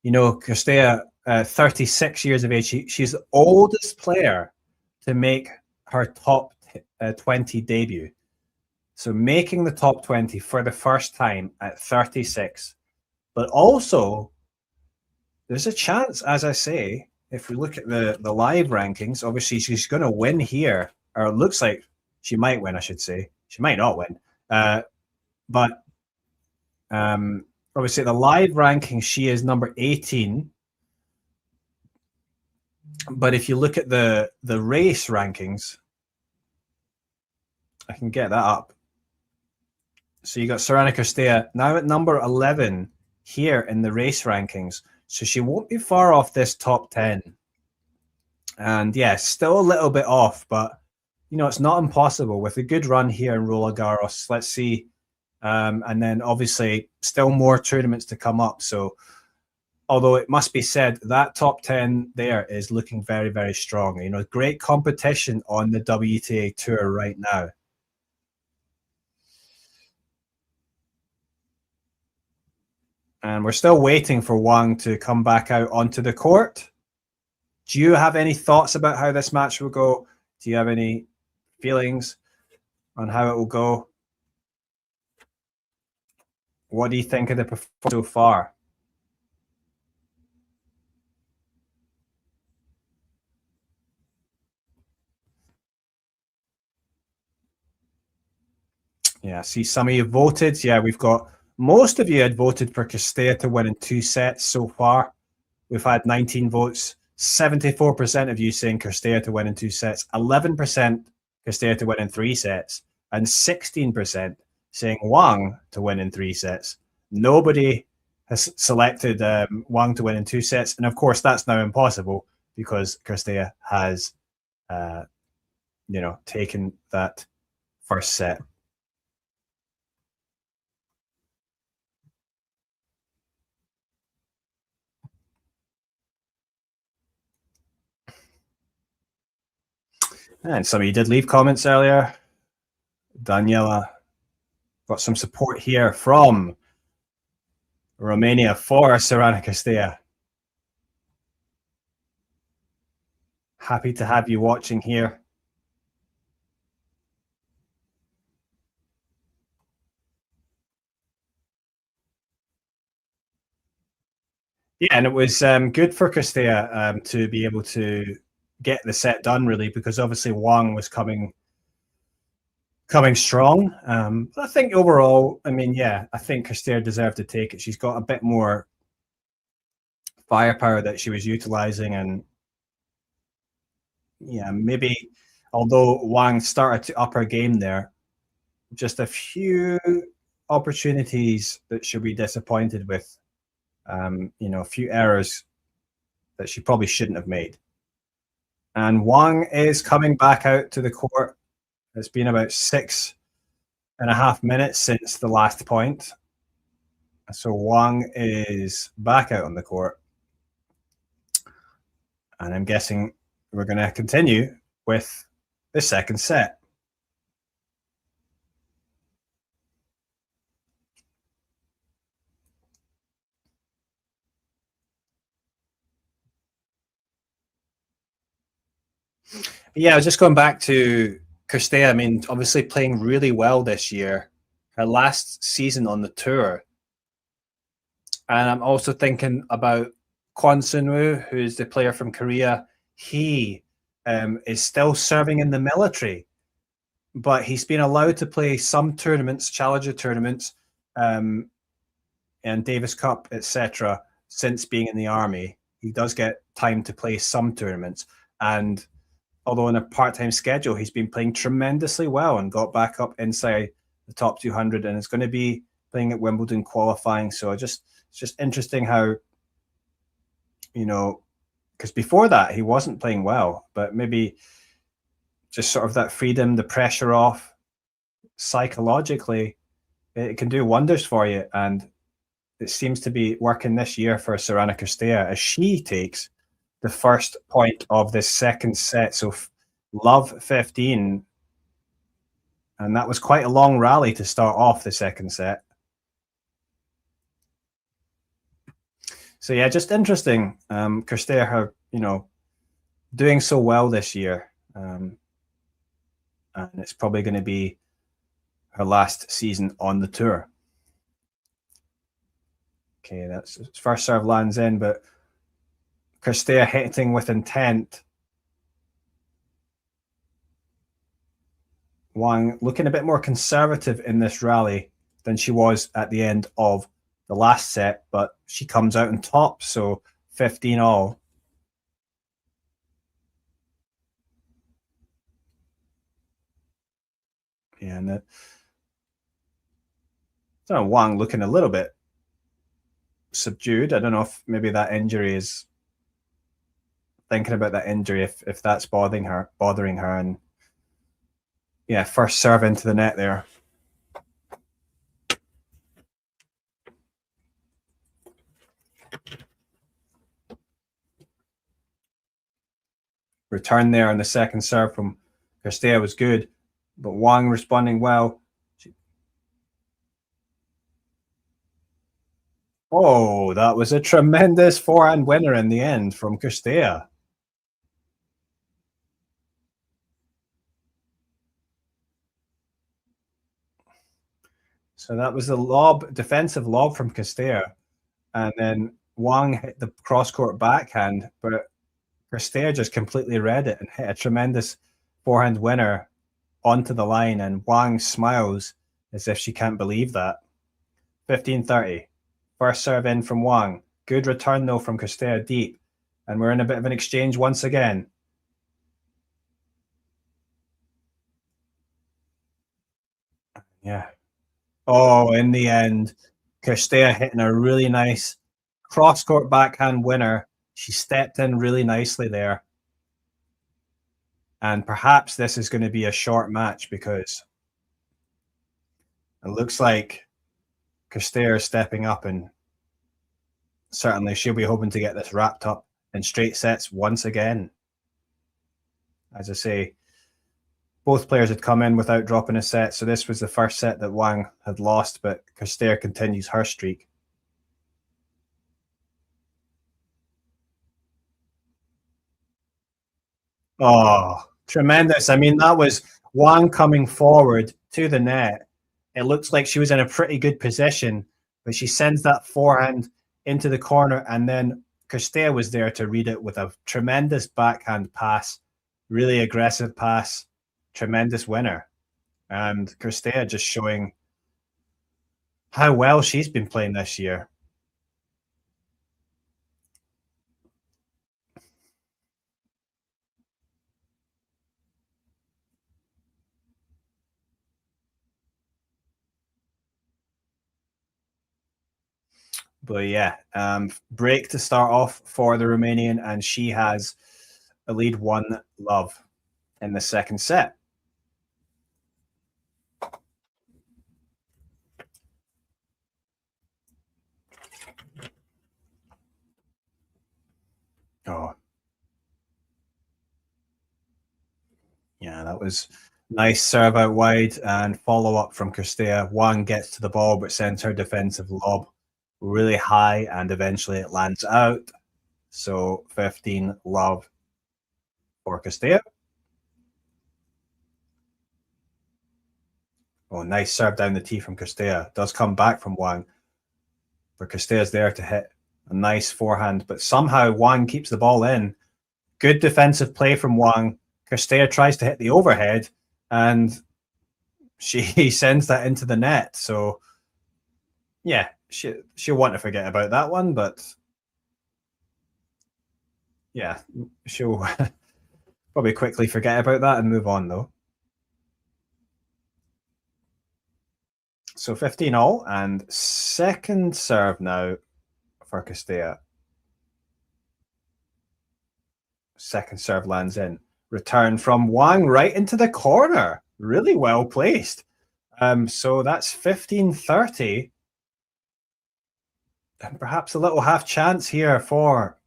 Cirstea, 36 years of age, she's the oldest player to make her top 20 debut. So making the top 20 for the first time at 36. But also, there's a chance, as I say, if we look at the live rankings, obviously she's going to win here, or it looks like she might win, I should say. She might not win. But obviously the live ranking, she is number 18. But if you look at the race rankings, I can get that up. So you got Sorana Cirstea now at number 11 here in the race rankings. So she won't be far off this top 10. And yeah, still a little bit off, but it's not impossible with a good run here in Roland-Garros. Let's see. And then obviously still more tournaments to come up. So although it must be said that top 10 there is looking very, very strong. Great competition on the WTA Tour right now. And we're still waiting for Wang to come back out onto the court. Do you have any thoughts about how this match will go? Do you have any feelings on how it will go? What do you think of the performance so far? Yeah, see some of you voted. Yeah, we've got most of you had voted for Cirstea to win in 2 sets so far. We've had 19 votes. 74% of you saying Cirstea to win in 2 sets. 11% Cirstea to win in 3 sets. And 16% saying Wang to win in 3 sets. Nobody has selected Wang to win in 2 sets. And of course, that's now impossible because Cirstea has, taken that first set. And some of you did leave comments earlier. Daniela got some support here from Romania for Sorana Cirstea. Happy to have you watching here. Yeah, and it was good for Cirstea to be able to get the set done, really, because obviously Wang was coming strong. But I think overall, I think Cirstea deserved to take it. She's got a bit more firepower that she was utilizing, and yeah, maybe although Wang started to up her game there, just a few opportunities that she'll be disappointed with A few errors that she probably shouldn't have made. And Wang is coming back out to the court. It's been about 6.5 minutes since the last point. So Wang is back out on the court. And I'm guessing we're going to continue with the second set. Yeah, I was just going back to Cirstea. I mean, obviously playing really well this year. Her last season on the tour. And I'm also thinking about Kwon Sun-woo, who's the player from Korea. He is still serving in the military, but he's been allowed to play some tournaments, challenger tournaments, and Davis Cup, etc. Since being in the army. He does get time to play some tournaments. And although on a part-time schedule, he's been playing tremendously well and got back up inside the top 200 and is going to be playing at Wimbledon qualifying. So it's just interesting how, because before that he wasn't playing well, but maybe just sort of that freedom, the pressure off, psychologically, it can do wonders for you. And it seems to be working this year for Sorana Cirstea as she takes the first point of this second set. So love 15. And that was quite a long rally to start off the second set. So yeah, just interesting. Cirstea, doing so well this year. And it's probably going to be her last season on the tour. Okay, that's first serve lands in, but Cirstea hitting with intent. Wang looking a bit more conservative in this rally than she was at the end of the last set, but she comes out on top, so 15 all. Yeah, and Wang looking a little bit subdued. I don't know if maybe that injury is thinking about that injury, if that's bothering her, and yeah, first serve into the net there. Return there on the second serve from Cirstea was good, but Wang responding well. Oh, that was a tremendous forehand winner in the end from Cirstea. So that was a defensive lob from Cirstea, and then Wang hit the cross-court backhand, but Cirstea just completely read it and hit a tremendous forehand winner onto the line, and Wang smiles as if she can't believe that. 15-30. First serve in from Wang. Good return, though, from Cirstea deep. And we're in a bit of an exchange once again. Yeah. Oh, in the end, Cirstea hitting a really nice cross-court backhand winner. She stepped in really nicely there. And perhaps this is going to be a short match because it looks like Cirstea is stepping up, and certainly she'll be hoping to get this wrapped up in straight sets once again. As I say, both players had come in without dropping a set, so this was the first set that Wang had lost, but Cirstea continues her streak. Oh, tremendous. I mean, that was Wang coming forward to the net. It looks like she was in a pretty good position, but she sends that forehand into the corner, and then Cirstea was there to read it with a tremendous backhand pass, really aggressive pass, tremendous winner. And Cirstea just showing how well she's been playing this year. But yeah, break to start off for the Romanian, and she has a lead 1-love in the second set. Oh, yeah, that was nice serve out wide and follow up from Cirstea. Wang gets to the ball but sends her defensive lob really high and eventually it lands out. So 15-love for Cirstea. Oh, nice serve down the tee from Cirstea. Does come back from Wang. But Cirstea's there to hit a nice forehand. But somehow Wang keeps the ball in. Good defensive play from Wang. Cirstea tries to hit the overhead and she sends that into the net. So yeah, she'll want to forget about that one, but yeah, she'll probably quickly forget about that and move on though. So 15-all and second serve now for Cirstea. Second serve lands in. Return from Wang right into the corner. Really well placed. So that's 15-30. And perhaps a little half chance here for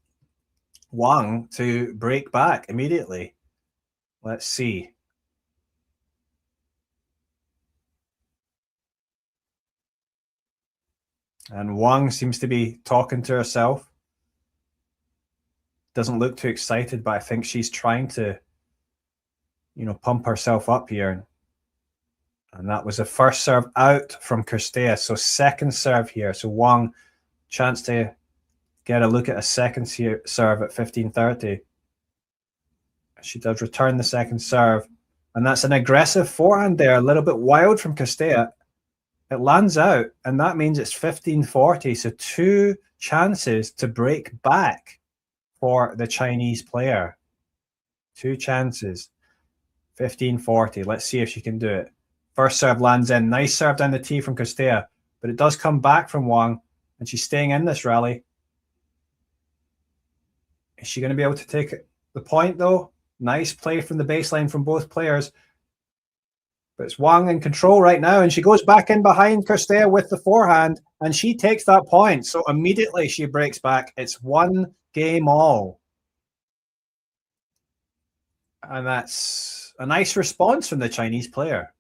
Wang to break back immediately. Let's see. And Wang seems to be talking to herself. Doesn't look too excited, but I think she's trying to, pump herself up here. And that was the first serve out from Cirstea. So second serve here. So Wang, chance to get a look at a second serve at 15-30. She does return the second serve. And that's an aggressive forehand there, a little bit wild from Cirstea. It lands out, and that means it's 15-40. So two chances to break back for the Chinese player. Two chances. 15-40. Let's see if she can do it. First serve lands in. Nice serve down the tee from Cirstea, but it does come back from Wang, and she's staying in this rally. Is she going to be able to take the point, though? Nice play from the baseline from both players. But it's Wang in control right now, and she goes back in behind Cirstea with the forehand, and she takes that point. So immediately she breaks back. It's 1-all. And that's a nice response from the Chinese player.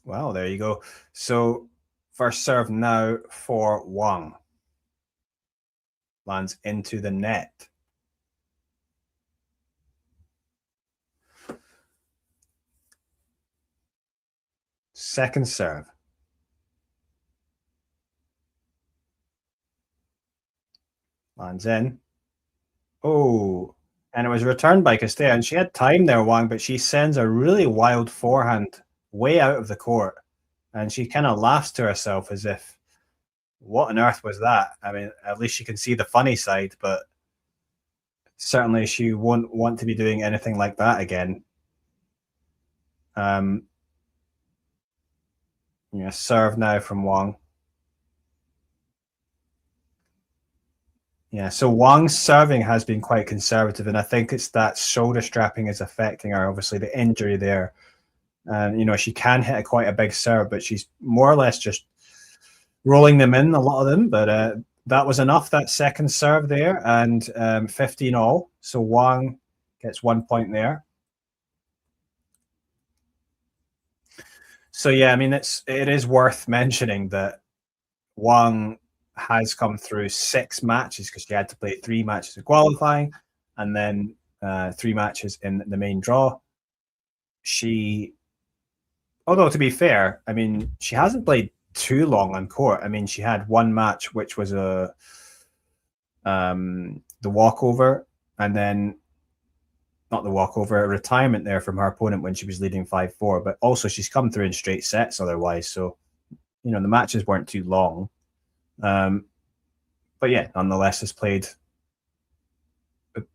Well, there you go. So first serve now for Wang. Lands into the net. Second serve. Lands in. Oh, and it was returned by Cirstea, and she had time there, Wang, but she sends a really wild forehand way out of the court, and she kind of laughs to herself as if, what on earth was that? I mean, at least she can see the funny side, but certainly she won't want to be doing anything like that again. Serve now from Wang. Yeah, so Wang's serving has been quite conservative, and I think it's that shoulder strapping is affecting her. Obviously, the injury there, and she can hit quite a big serve, but she's more or less just rolling them in, a lot of them. But that was enough. That second serve there, and 15-all. So Wang gets 1 point there. So yeah, I mean, it is worth mentioning that Wang has come through 6 matches because she had to play 3 matches in qualifying and then 3 matches in the main draw. Although to be fair, I mean, she hasn't played too long on court. I mean, she had 1 match which was the walkover, and then not the walkover, retirement there from her opponent when she was leading 5-4. But also she's come through in straight sets otherwise. So, the matches weren't too long. But yeah, nonetheless, has played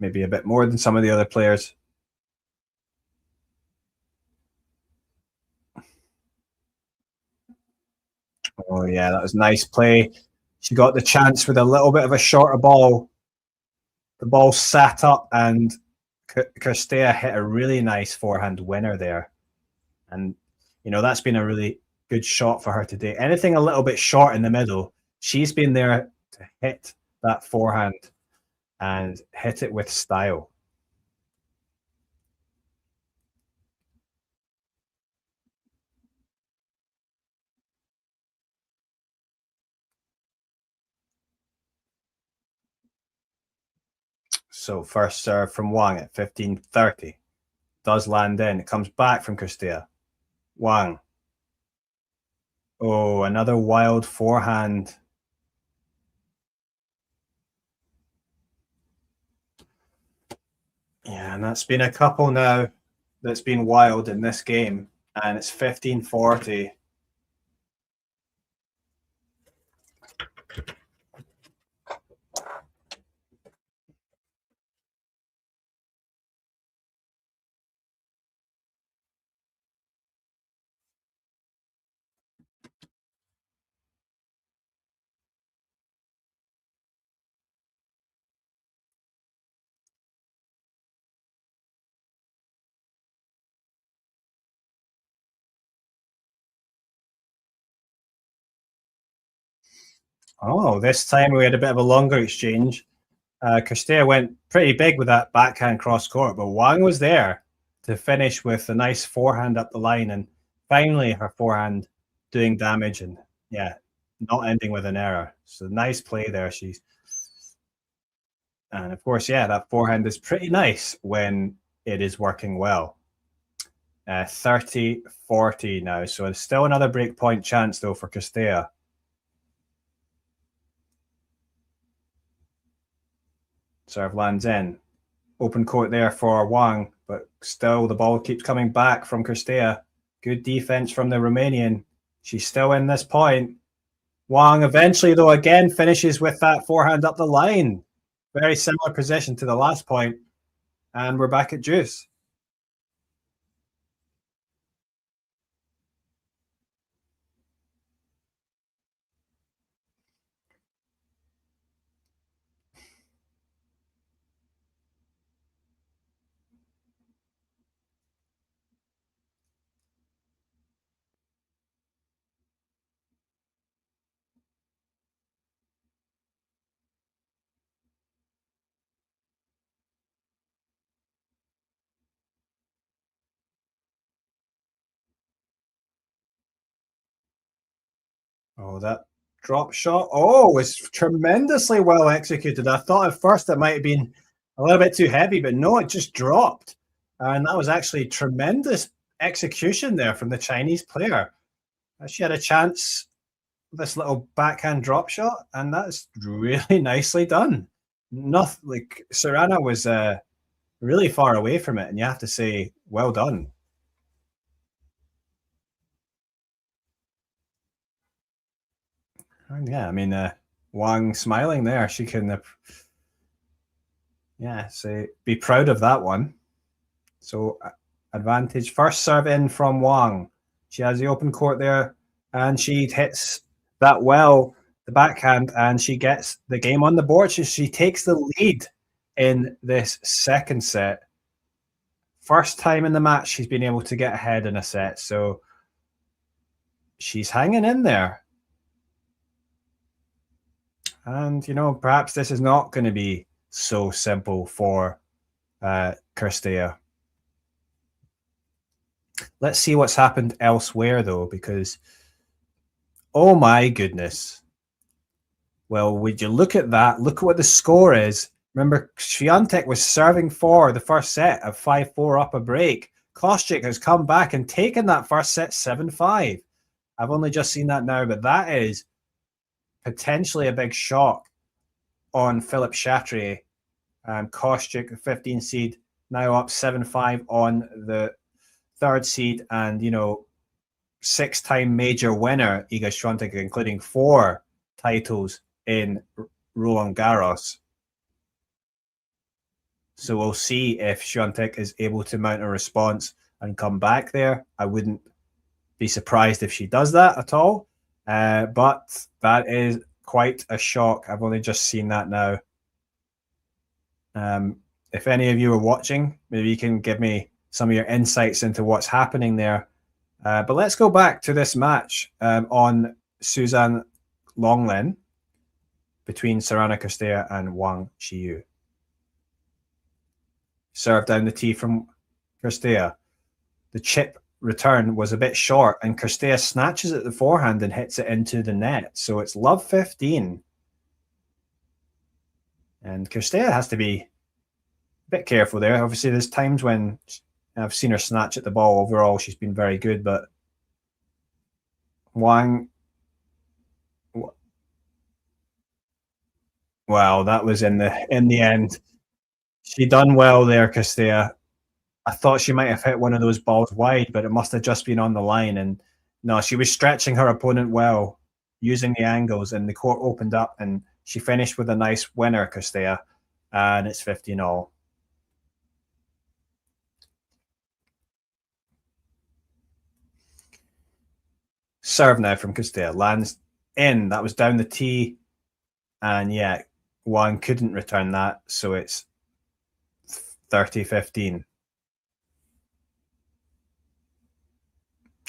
maybe a bit more than some of the other players. Oh yeah, that was nice play. She got the chance with a little bit of a shorter ball. The ball sat up and Cirstea hit a really nice forehand winner there. And, that's been a really good shot for her today. Anything a little bit short in the middle, she's been there to hit that forehand and hit it with style. So first serve from Wang at 15:30. Does land in. It comes back from Cirstea. Wang. Oh, another wild forehand. Yeah, and that's been a couple now that's been wild in this game. And it's 15:40. Oh, this time we had a bit of a longer exchange. Cirstea went pretty big with that backhand cross court, but Wang was there to finish with a nice forehand up the line, and finally her forehand doing damage and yeah, not ending with an error. So nice play there. And of course, yeah, that forehand is pretty nice when it is working well. 30-40 now, so it's still another break point chance though for Cirstea. Serve lands in. Open court there for Wang, but still the ball keeps coming back from Cirstea. Good defense from the Romanian. She's still in this point. Wang eventually, though, again finishes with that forehand up the line. Very similar position to the last point. And we're back at deuce. Oh, that drop shot. Oh, was tremendously well executed. I thought at first it might have been a little bit too heavy, but no, it just dropped. And that was actually tremendous execution there from the Chinese player. She had a chance, this little backhand drop shot, and that's really nicely done. Nothing like Sorana was really far away from it, and you have to say, well done. And yeah, I mean, Wang smiling there. She can, yeah, say be proud of that one. So advantage first serve in from Wang. She has the open court there, and she hits that well, the backhand, and she gets the game on the board. She takes the lead in this second set. First time in the match she's been able to get ahead in a set, so she's hanging in there. And, perhaps this is not going to be so simple for Cirstea. Let's see what's happened elsewhere, though, because, oh my goodness. Well, would you look at that? Look at what the score is. Remember, Swiatek was serving for the first set of 5-4 up a break. Kostyuk has come back and taken that first set 7-5. I've only just seen that now, but that is potentially a big shock on Philippe Chatrier. Kostyuk, the 15 seed, now up 7-5 on the third seed, and six-time major winner Iga Swiatek, including 4 titles in Roland-Garros. So we'll see if Swiatek is able to mount a response and come back there. I wouldn't be surprised if she does that at all. But that is quite a shock. I've only just seen that now. If any of you are watching, maybe you can give me some of your insights into what's happening there. But let's go back to this match on Suzanne Lenglen between Sorana Cirstea and Wang Xiyu. Serve down the tee from Cirstea. The chip return was a bit short, and Cirstea snatches at the forehand and hits it into the net. So it's love 15. And Cirstea has to be a bit careful there. Obviously, there's times when I've seen her snatch at the ball. Overall, she's been very good, but Wang, well, that was in the end. She done well there, Cirstea. I thought she might have hit one of those balls wide, but it must have just been on the line. And no, she was stretching her opponent well, using the angles, and the court opened up, and she finished with a nice winner, Cirstea, and it's 15-all. Serve now from Cirstea. Lands in. That was down the tee, and yeah, Wang couldn't return that, so it's 30-15.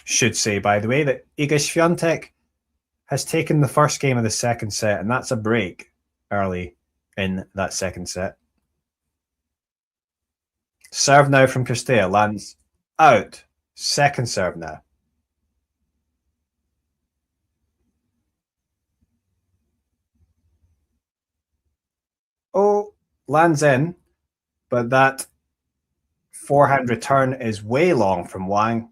Should say, by the way, that Iga Swiatek has taken the first game of the second set, and that's a break early in that second set. Serve now from Cirstea. Lands out. Second serve now. Oh, lands in, but that forehand return is way long from Wang.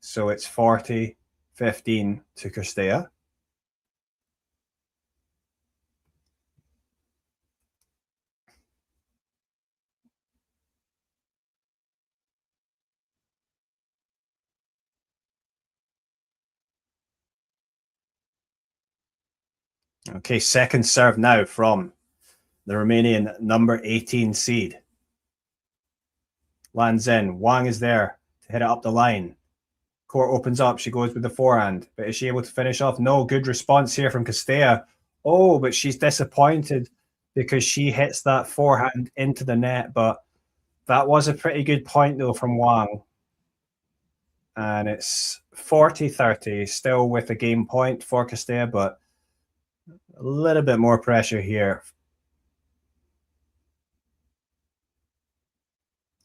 So it's 40-15 to Cirstea. Okay, second serve now from the Romanian number 18 seed. Lands in. Wang is there to hit it up the line. Court opens up. She goes with the forehand. But is she able to finish off? No. Good response here from Cirstea. Oh, but she's disappointed because she hits that forehand into the net. But that was a pretty good point, though, from Wang. And it's 40-30, still with a game point for Cirstea, but a little bit more pressure here.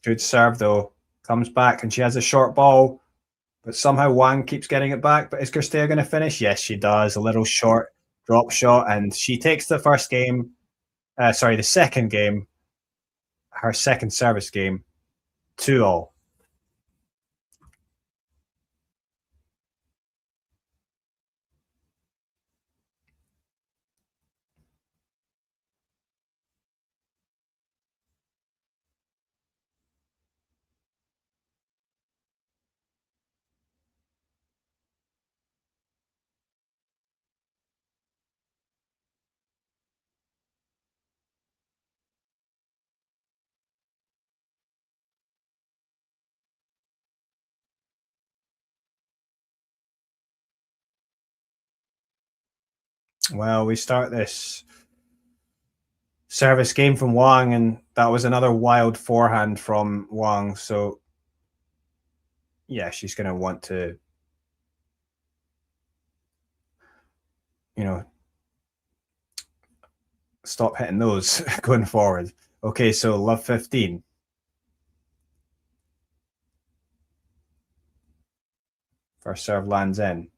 Good serve, though. Comes back, and she has a short ball. But somehow Wang keeps getting it back. But is Cirstea going to finish? Yes, she does. A little short drop shot. And she takes the first game. The second game. Her second service game. 2-all. Well, we start this service game from Wang, and that was another wild forehand from Wang. So, yeah, she's going to want to, stop hitting those going forward. Okay, so love 15. First serve lands in.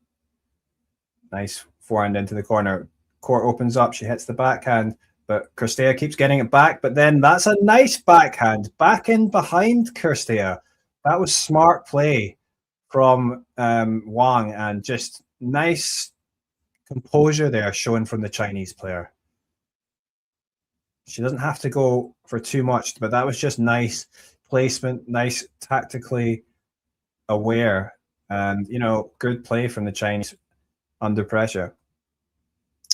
Nice forehand into the corner. Court opens up. She hits the backhand, but Cirstea keeps getting it back. But then that's a nice backhand. Back in behind Cirstea. That was smart play from Wang, and just nice composure there shown from the Chinese player. She doesn't have to go for too much, but that was just nice placement, nice tactically aware, and good play from the Chinese under pressure.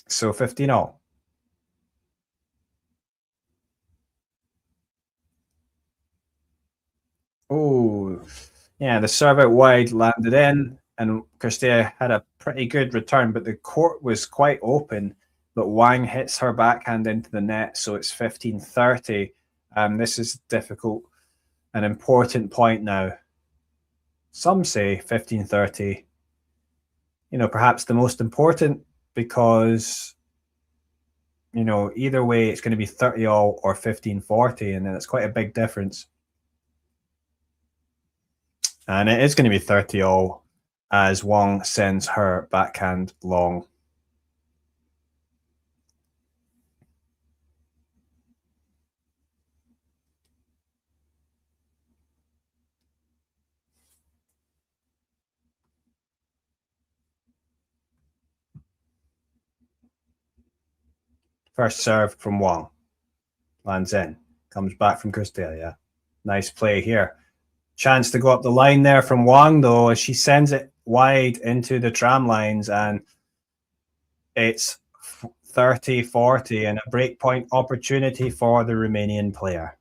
So 15 all. Oh, yeah, the serve out wide landed in, and Cirstea had a pretty good return, but the court was quite open. But Wang hits her backhand into the net, so it's 15-30. This is difficult, an important point now. Some say 15-30, perhaps the most important because, either way, it's going to be 30 all or 15-40, and then it's quite a big difference. And it is going to be 30 all as Wang sends her backhand long. First serve from Wang. Lands in. Comes back from Cirstea, yeah. Nice play here. Chance to go up the line there from Wang, though, as she sends it wide into the tram lines, and it's 30-40 and a breakpoint opportunity for the Romanian player.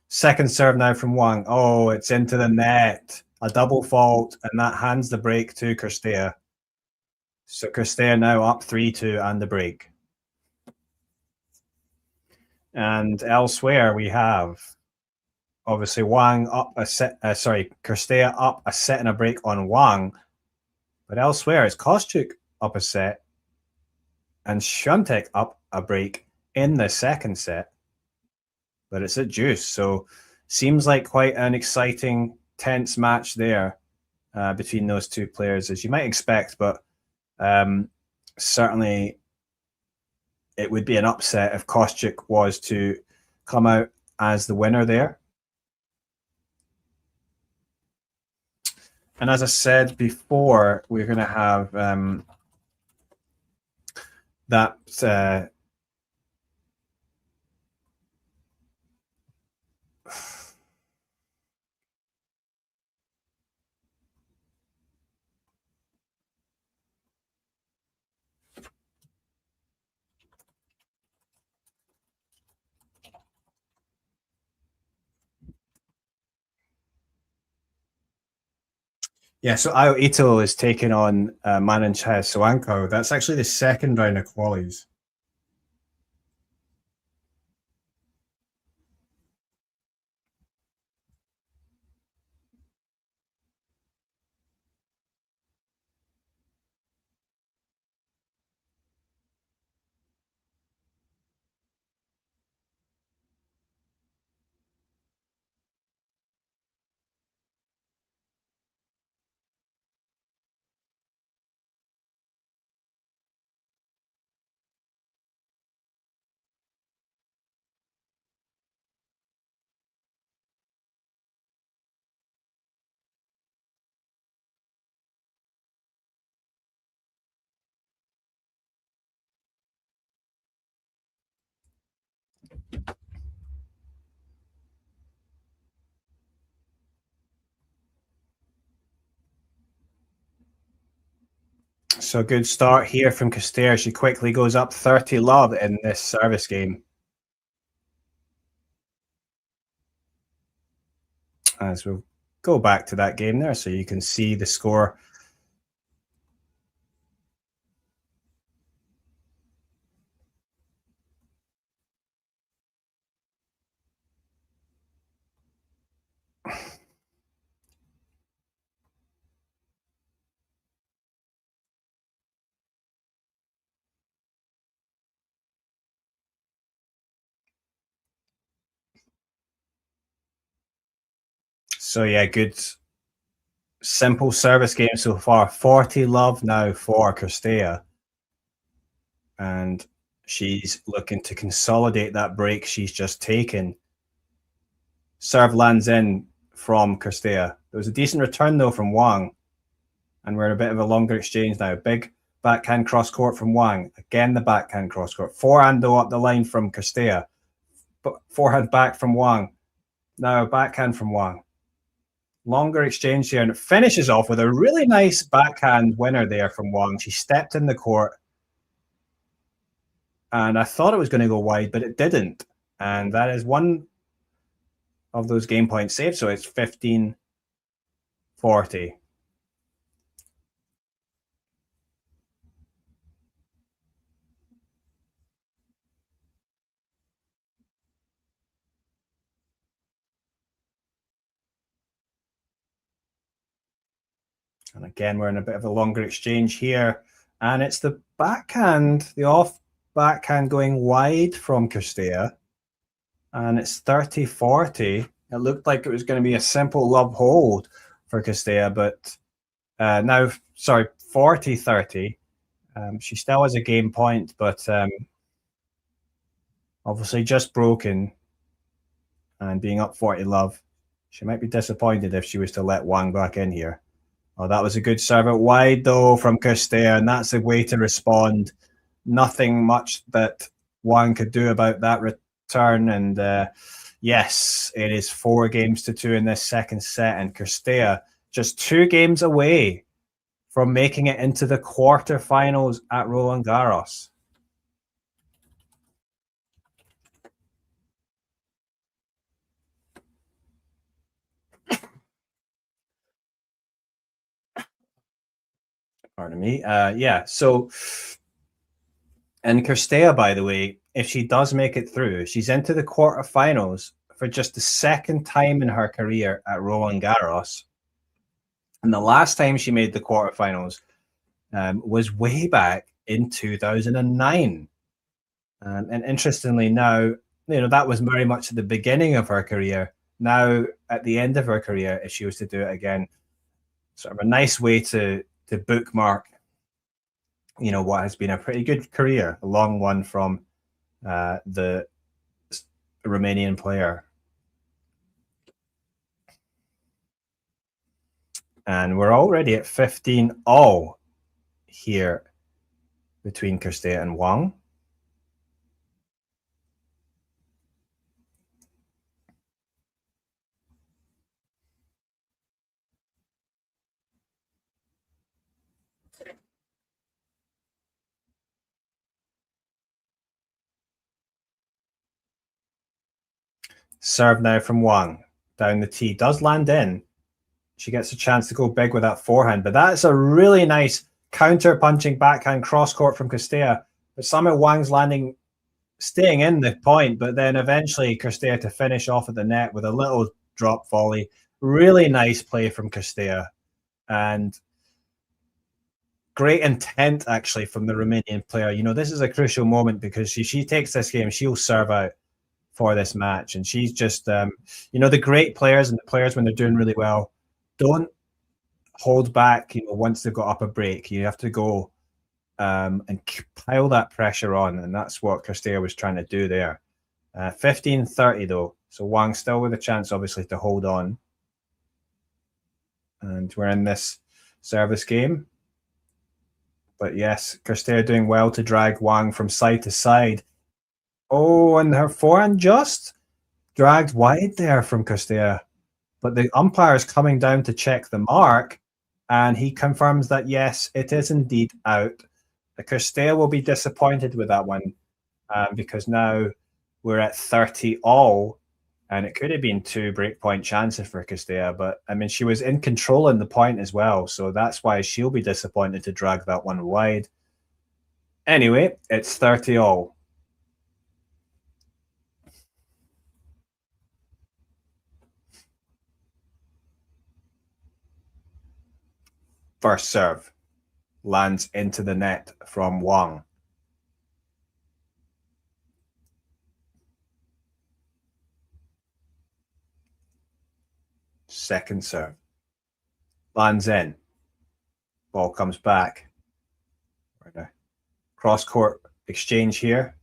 Second serve now from Wang. Oh, it's into the net. A double fault, and that hands the break to Cirstea. So Cirstea now up 3-2 and the break. And elsewhere we have obviously Wang up a set. Cirstea up a set and a break on Wang. But elsewhere it's Kostyuk up a set and Świątek up a break in the second set. But it's at deuce, so seems like quite an exciting, tense match there between those two players, as you might expect. But certainly, it would be an upset if Kostyuk was to come out as the winner there. And as I said before, we're going to have that yeah, so Ayo Ito is taking on Manon Soanko. That's actually the second round of qualies. So good start here from Cirstea. She quickly goes up 30 love in this service game. As we'll go back to that game there so you can see the score. So yeah, good simple service game so far. 40 love now for Cirstea. And she's looking to consolidate that break she's just taken. Serve lands in from Cirstea. There was a decent return though from Wang. And we're in a bit of a longer exchange now. Big backhand cross court from Wang. Again, the backhand cross court. Forehand though up the line from Cirstea. But forehand back from Wang. Now backhand from Wang. Longer exchange here, and it finishes off with a really nice backhand winner there from Wang. She stepped in the court, and I thought it was going to go wide, but it didn't. And that is one of those game points saved. So it's 15-40. And again, we're in a bit of a longer exchange here. And it's the backhand, the off backhand going wide from Cirstea. And it's 30-40. It looked like it was going to be a simple love hold for Cirstea, but now, sorry, 40-30. She still has a game point, but obviously just broken and being up 40 love. She might be disappointed if she was to let Wang back in here. Oh, that was a good serve out wide, though, from Cirstea, and that's the way to respond. Nothing much that Wang could do about that return, and yes, it is 4-2 in this second set, and Cirstea just 2 games away from making it into the quarterfinals at Roland-Garros. Pardon me. Yeah, so and Cirstea, by the way, if she does make it through, she's into the quarterfinals for just the second time in her career at Roland-Garros. And the last time she made the quarterfinals was way back in 2009. And interestingly, now, that was very much at the beginning of her career. Now, at the end of her career, if she was to do it again, sort of a nice way to bookmark, what has been a pretty good career, a long one from the Romanian player. And we're already at 15-all here between Cirstea and Wang. Serve now from Wang. Down the tee. Does land in. She gets a chance to go big with that forehand. But that's a really nice counter-punching backhand cross-court from Cirstea. But somehow Wang's landing, staying in the point, but then eventually Cirstea to finish off at the net with a little drop volley. Really nice play from Cirstea. And great intent, actually, from the Romanian player. This is a crucial moment because she takes this game, she'll serve out for this match. And she's just, the great players and the players when they're doing really well don't hold back, once they've got up a break. You have to go and pile that pressure on. And that's what Cirstea was trying to do there. 15-30, though. So Wang still with a chance, obviously, to hold on. And we're in this service game. But yes, Cirstea doing well to drag Wang from side to side. Oh, and her forehand just dragged wide there from Cirstea. But the umpire is coming down to check the mark, and he confirms that, yes, it is indeed out. Cirstea will be disappointed with that one because now we're at 30-all, and it could have been 2 breakpoint chances for Cirstea. But, she was in control in the point as well, so that's why she'll be disappointed to drag that one wide. Anyway, it's 30-all. First serve lands into the net from Wang. second serve. Lands in. Ball comes back. Cross-court exchange here.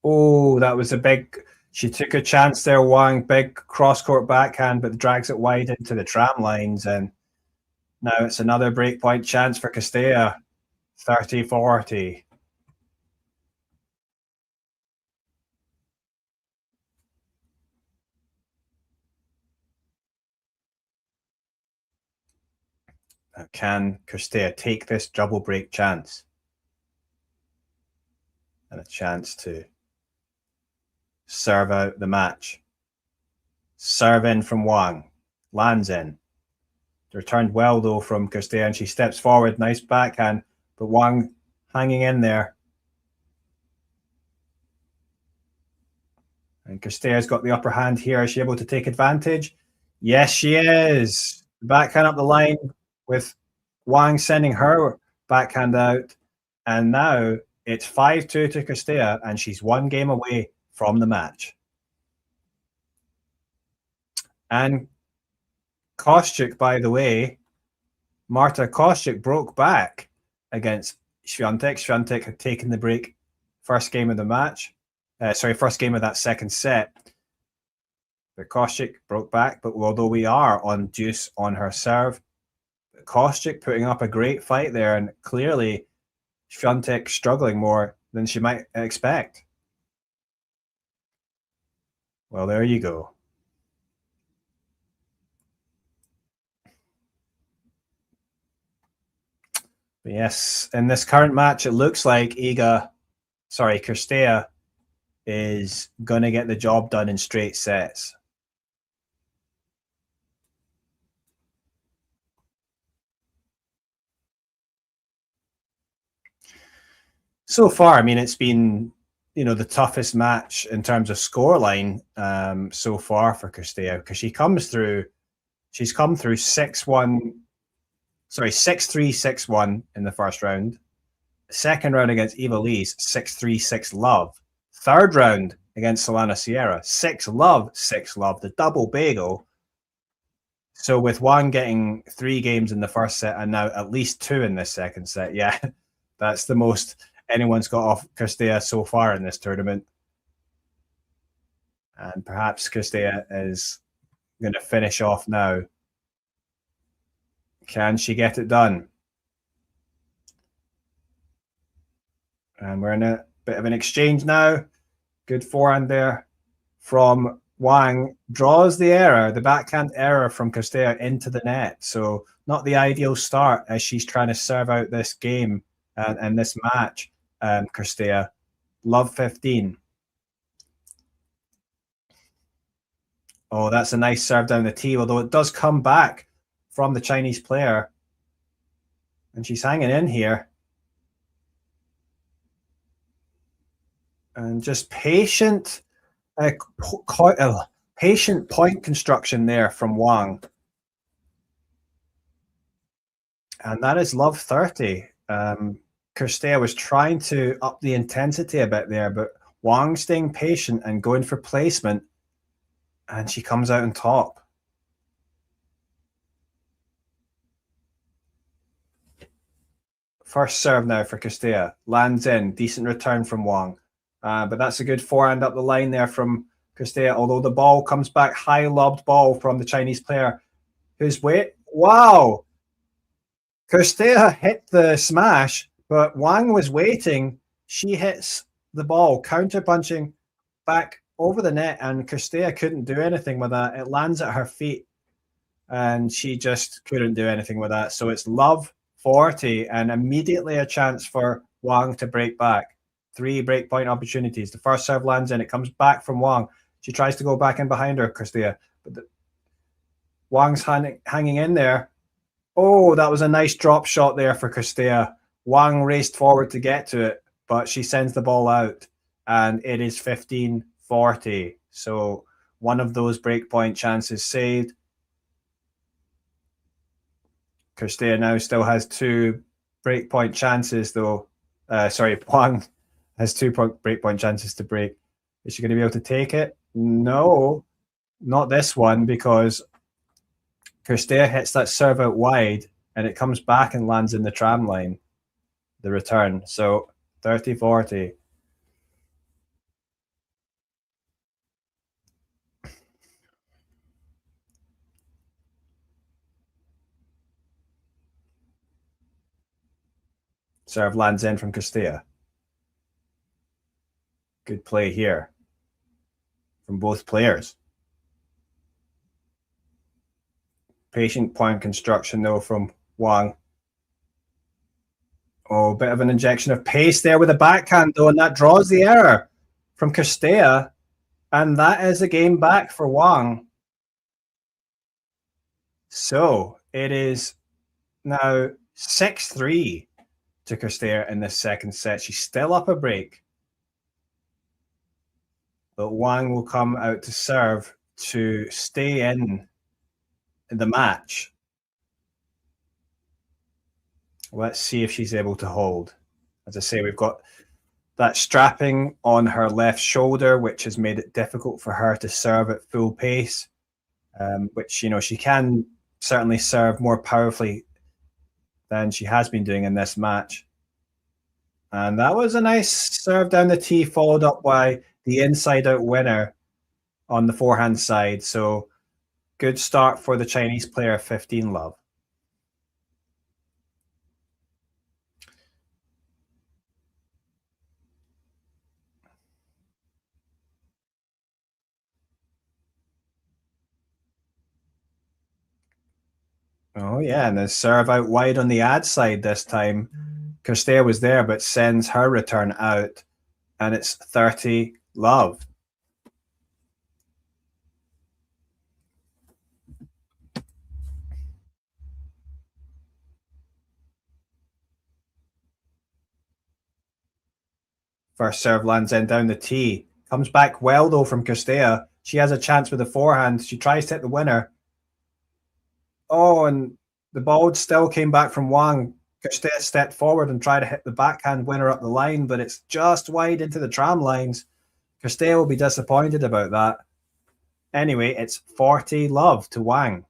Oh, that was a big... She took a chance there, Wang. Big cross-court backhand, but drags it wide into the tram lines. And now it's another breakpoint chance for Cirstea. 30-40. Can Cirstea take this double break chance? And a chance to serve out the match. Serve in from Wang. Lands in. Returned well, though, from Cirstea, and she steps forward. Nice backhand, but Wang hanging in there. And Cirstea's got the upper hand here. Is she able to take advantage? Yes, she is. Backhand up the line with Wang sending her backhand out. And now it's 5-2 to Cirstea, and she's one game away from the match. And Kostyuk, by the way, Marta Kostyuk broke back against Świątek. Świątek had taken the break first game of the match. First game of that second set. But Kostyuk broke back, but although we are on deuce on her serve, Kostyuk putting up a great fight there, and clearly Świątek struggling more than she might expect. Well, there you go. But yes, in this current match, it looks like Cirstea is going to get the job done in straight sets. So far, I mean, it's been, the toughest match in terms of scoreline so far for Cirstea, because she's come through 6-3, 6-1 in the first round. Second round against Eva Lees, 6-3, 6-love. Third round against Solana Sierra, 6-love, 6-love, the double bagel. So with Wang getting 3 games in the first set and now at least 2 in this second set, yeah, that's the most anyone's got off Cirstea so far in this tournament. And perhaps Cirstea is going to finish off now. Can she get it done? And we're in a bit of an exchange now. Good forehand there from Wang. Draws the error, the backhand error from Cirstea into the net. So not the ideal start as she's trying to serve out this game and this match. Cirstea, love 15. Oh, that's a nice serve down the tee, although it does come back from the Chinese player. And she's hanging in here. And just patient point construction there from Wang. And that is love 30. Cirstea was trying to up the intensity a bit there, but Wang staying patient and going for placement, and she comes out on top. First serve now for Cirstea. Lands in. Decent return from Wang. But that's a good forehand up the line there from Cirstea, although the ball comes back, high lobbed ball from the Chinese player. Wow! Cirstea hit the smash, but Wang was waiting. She hits the ball, counter-punching back over the net, and Cirstea couldn't do anything with that. It lands at her feet, and she just couldn't do anything with that. So it's love 40, and immediately a chance for Wang to break back. 3 breakpoint opportunities. The first serve lands in. It comes back from Wang. She tries to go back in behind her, Cirstea. But Wang's hanging in there. Oh, that was a nice drop shot there for Cirstea. Wang raced forward to get to it, but she sends the ball out, and it is 15-40. So one of those breakpoint chances saved. Cirstea now still has 2 breakpoint chances, though. Wang has 2 breakpoint chances to break. Is she going to be able to take it? No, not this one, because Cirstea hits that serve out wide and it comes back and lands in the tram line, the return. So 30-40. Serve lands in from Cirstea. Good play here from both players. Patient point construction, though, from Wang. Oh, bit of an injection of pace there with a backhand, though, and that draws the error from Cirstea. And that is a game back for Wang. So it is now 6-3 to Cirstea in this second set. She's still up a break. But Wang will come out to serve to stay in the match. Let's see if she's able to hold. As I say, we've got that strapping on her left shoulder, which has made it difficult for her to serve at full pace, which, you know, she can certainly serve more powerfully than she has been doing in this match. And that was a nice serve down the tee, followed up by the inside-out winner on the forehand side. So good start for the Chinese player, 15 love. Oh, yeah, and the serve out wide on the ad side this time. Cirstea was there, but sends her return out, and it's 30 love. First serve lands in down the tee. Comes back well, though, from Cirstea. She has a chance with the forehand. She tries to hit the winner. Oh, and the ball still came back from Wang. Cirstea stepped forward and tried to hit the backhand winner up the line, but it's just wide into the tram lines. Cirstea will be disappointed about that. Anyway, it's 40 love to Wang.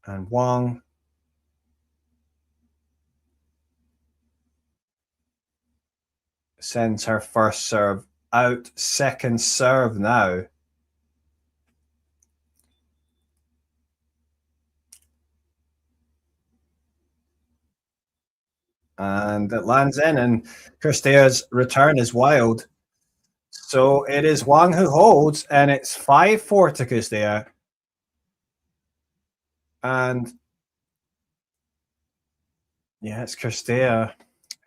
And Wang sends her first serve out. Second serve now. And it lands in, and Cirstea's return is wild. So it is Wang who holds, and it's 5-4 to Cirstea. And yeah, it's Cirstea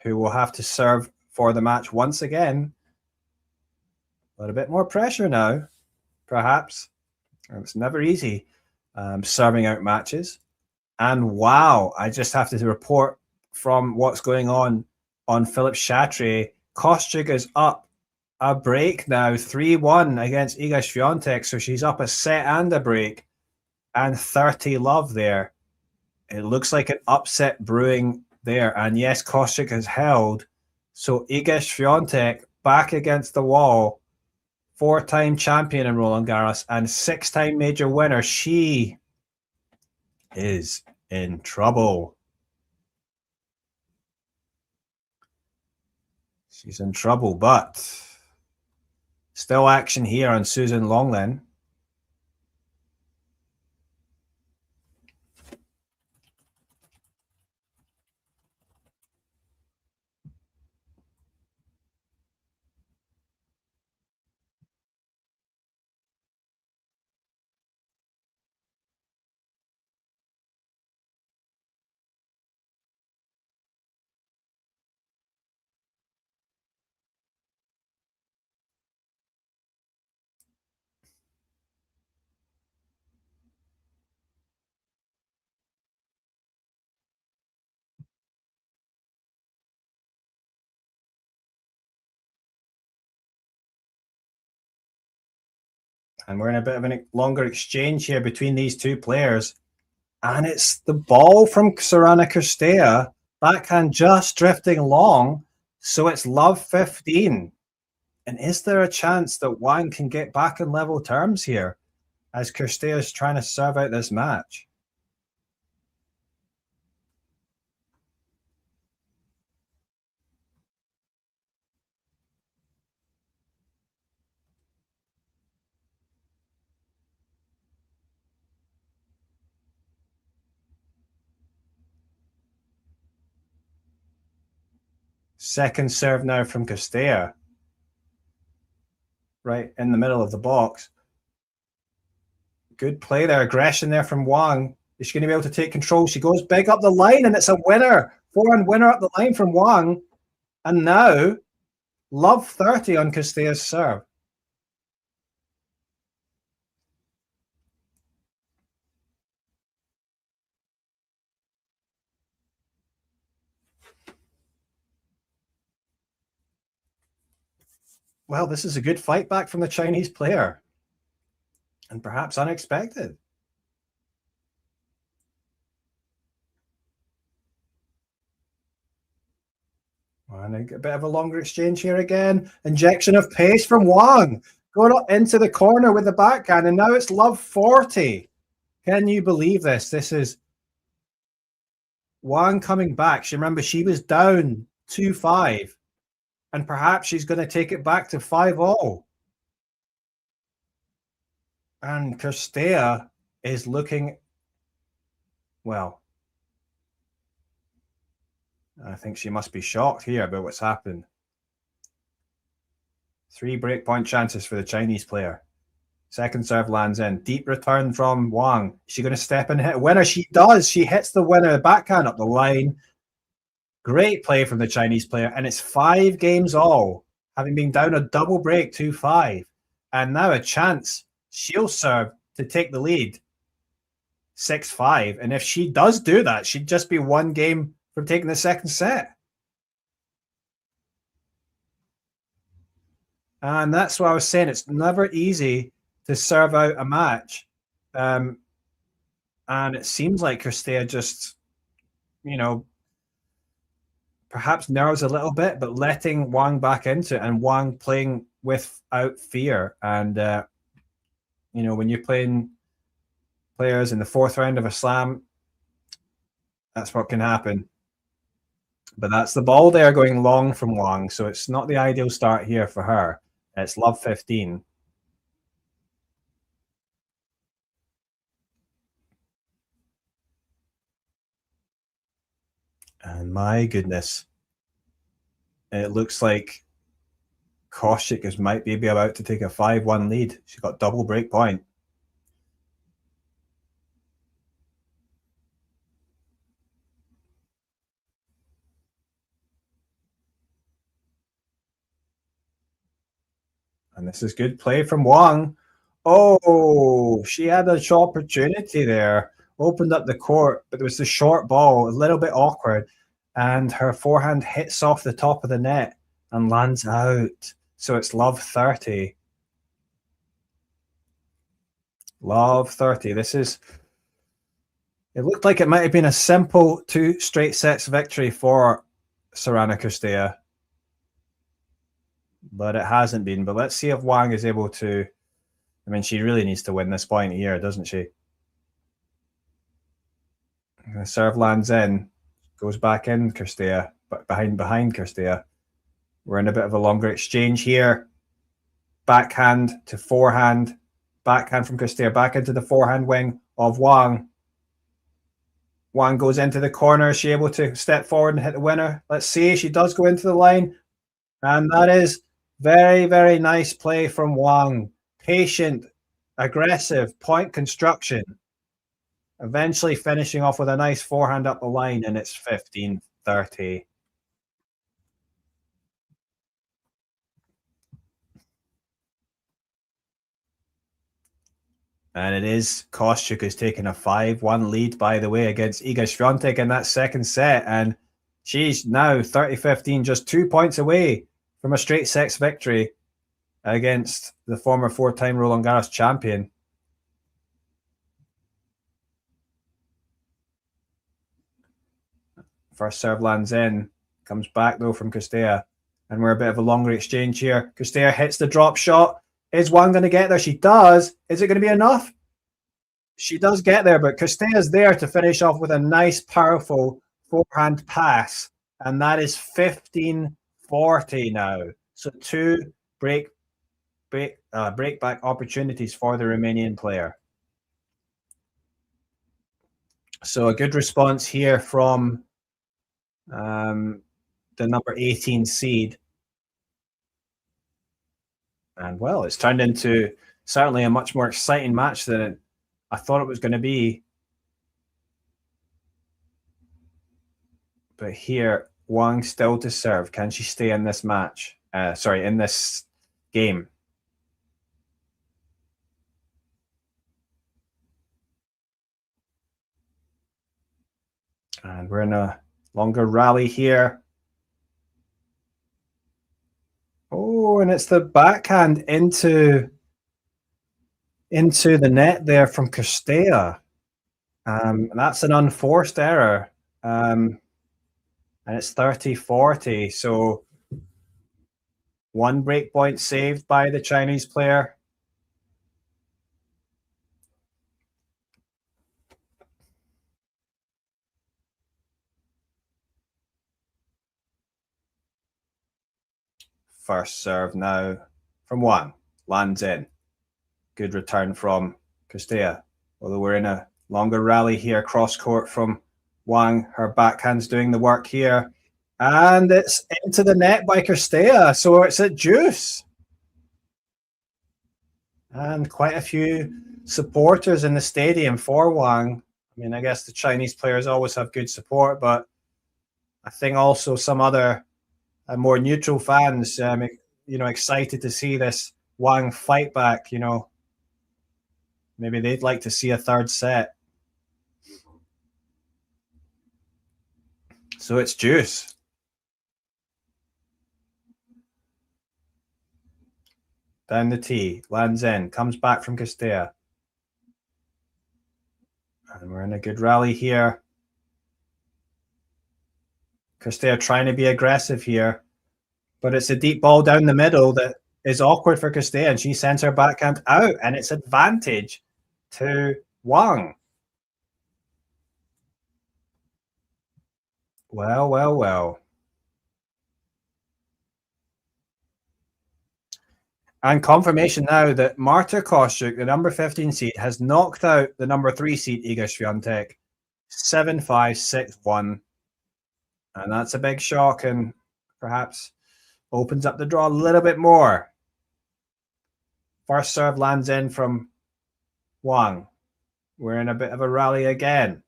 who will have to serve for the match once again. A little bit more pressure now, perhaps. It's never easy serving out matches. And wow, I just have to report from what's going on Philippe Chatrier. Kostyuk is up a break now, 3-1 against Iga Swiatek. So she's up a set and a break, and 30 love there. It looks like an upset brewing there. And yes, Kostyuk has held. So Iga Swiatek back against the wall. 4-time champion in Roland-Garros and 6-time major winner. She is in trouble. She's in trouble, but still action here on Susan Longlen. And we're in a bit of a longer exchange here between these two players. And it's the ball from Sorana Cirstea Backhand just drifting long, so it's love 15. And is there a chance that Wang can get back in level terms here as Cirstea is trying to serve out this match? Second serve now from Cirstea. Right in the middle of the box. Good play there. Aggression there from Wang. Is she going to be able to take control? She goes big up the line, and it's a winner. Forehand winner up the line from Wang. And now, love 30 on Cirstea's serve. Well, this is a good fight back from the Chinese player. And perhaps unexpected. And a bit of a longer exchange here again. Injection of pace from Wang. Going up into the corner with the backhand, and now it's love 40. Can you believe this? This is Wang coming back. She remember she was down 2-5, and perhaps she's going to take it back to 5-all. And Cirstea is looking, well, I think she must be shocked here about what's happened. 3 breakpoint chances for the Chinese player. Second serve lands in. Deep return from Wang. Is she going to step in and hit a winner? She does. She hits the winner, backhand up the line. Great play from the Chinese player. And it's 5 games all, having been down a double break 2-5. And now a chance. She'll serve to take the lead 6-5. And if she does do that, she'd just be 1 game from taking the second set. And that's what I was saying. It's never easy to serve out a match. And it seems like Cirstea just, perhaps nerves a little bit, but letting Wang back into it and Wang playing without fear. And, when you're playing players in the 4th round of a slam, that's what can happen. But that's the ball there going long from Wang. So it's not the ideal start here for her. It's love 15. And my goodness, it looks like Koshik might be about to take a 5-1 lead. She got double break point. And this is good play from Wang. Oh, she had an opportunity there. Opened up the court, but there was the short ball, a little bit awkward. And her forehand hits off the top of the net and lands out. So it's love 30. Love 30. This is... It looked like it might have been a simple 2 straight sets victory for Sorana Cirstea. But it hasn't been. But let's see if Wang is able to... I mean, she really needs to win this point here, doesn't she? The serve lands in, goes back in Cirstea, but behind Cirstea. We're in a bit of a longer exchange here. Backhand to forehand. Backhand from Cirstea back into the forehand wing of Wang. Wang goes into the corner. Is she able to step forward and hit the winner? Let's see. She does go into the line. And that is very, very nice play from Wang. Patient, aggressive, point construction. Eventually finishing off with a nice forehand up the line, and it's 15-30. And it is Kostyuk who's taking a 5-1 lead, by the way, against Iga Świątek in that second set. And she's now 30-15, just 2 points away from a straight sets victory against the former 4-time Roland-Garros champion. First serve lands in. Comes back, though, from Cirstea. And we're a bit of a longer exchange here. Cirstea hits the drop shot. Is Wang going to get there? She does. Is it going to be enough? She does get there, but Cirstea is there to finish off with a nice, powerful forehand pass. And that is 15-40 now. So 2 breakback opportunities for the Romanian player. So a good response here from the number 18 seed. And, well, it's turned into certainly a much more exciting match than I thought it was going to be. But here, Wang still to serve. Can she stay in this match? In this game. And we're in a longer rally here. Oh, and it's the backhand into the net there from Cirstea. That's an unforced error. And it's 30-40. So 1 break point saved by the Chinese player. First serve now from Wang. Lands in. Good return from Cirstea. Although we're in a longer rally here, cross court from Wang. Her backhand's doing the work here. And it's into the net by Cirstea. So it's at deuce. And quite a few supporters in the stadium for Wang. I mean, I guess the Chinese players always have good support, but I think also some other more neutral fans, excited to see this Wang fight back. Maybe they'd like to see a third set. So it's deuce. Down the tee, lands in, comes back from Cirstea. And we're in a good rally here. Cirstea trying to be aggressive here, but it's a deep ball down the middle that is awkward for Cirstea, and she sends her backhand out, and it's advantage to Wang. Well. And confirmation now that Marta Kostyuk, the number 15 seed, has knocked out the number 3 seed, Iga Swiatek, 7-5, 6-1. And that's a big shock and perhaps opens up the draw a little bit more. First serve lands in from Wang. We're in a bit of a rally again.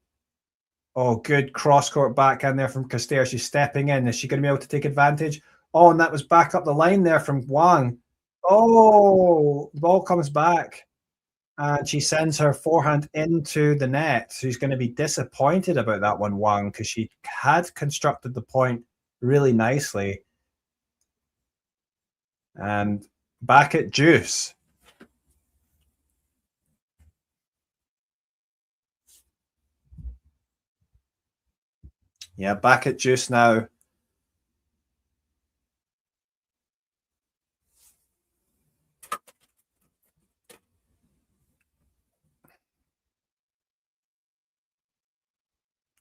Oh, good cross-court backhand there from Cirstea. She's stepping in. Is she going to be able to take advantage? Oh, and that was back up the line there from Wang. Oh, the ball comes back. And she sends her forehand into the net. So she's going to be disappointed about that one, Wang, because she had constructed the point really nicely. And back at deuce. Yeah, back at deuce now.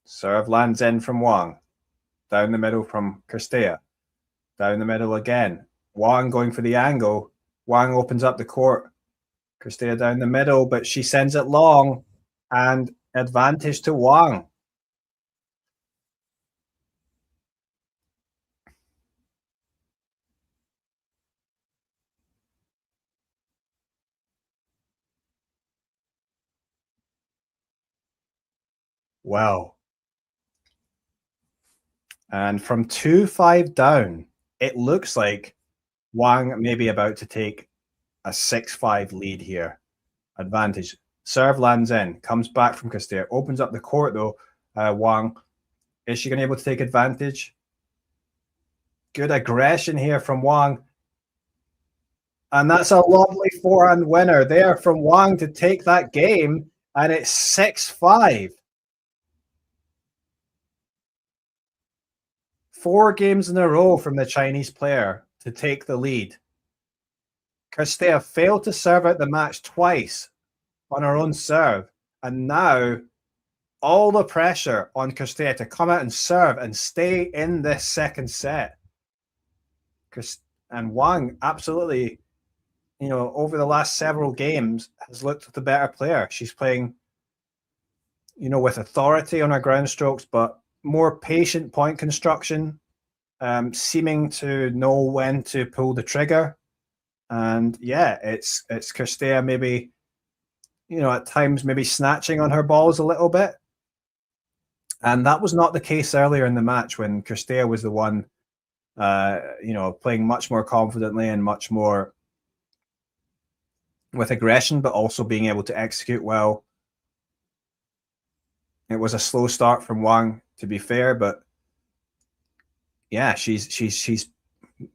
Serve lands in from Wang. Down the middle from Cirstea. Down the middle again. Wang going for the angle. Wang opens up the court. Cirstea down the middle, but she sends it long. And advantage to Wang. Wow. And from 2-5 down, it looks like Wang may be about to take a 6-5 lead here. Advantage. Serve lands in, comes back from Cirstea, opens up the court though. Wang, is she going to be able to take advantage? Good aggression here from Wang. And that's a lovely forehand winner there from Wang to take that game. And it's 6-5. 4 games in a row from the Chinese player to take the lead. Cirstea failed to serve out the match twice on her own serve, and now all the pressure on Cirstea to come out and serve and stay in this second set. And Wang absolutely, over the last several games has looked the better player. She's playing, with authority on her ground strokes, but more patient point construction, seeming to know when to pull the trigger. And yeah, it's Cirstea maybe, at times maybe snatching on her balls a little bit. And that was not the case earlier in the match when Cirstea was the one, playing much more confidently and much more with aggression, but also being able to execute well. It was a slow start from Wang, to be fair, but yeah, she's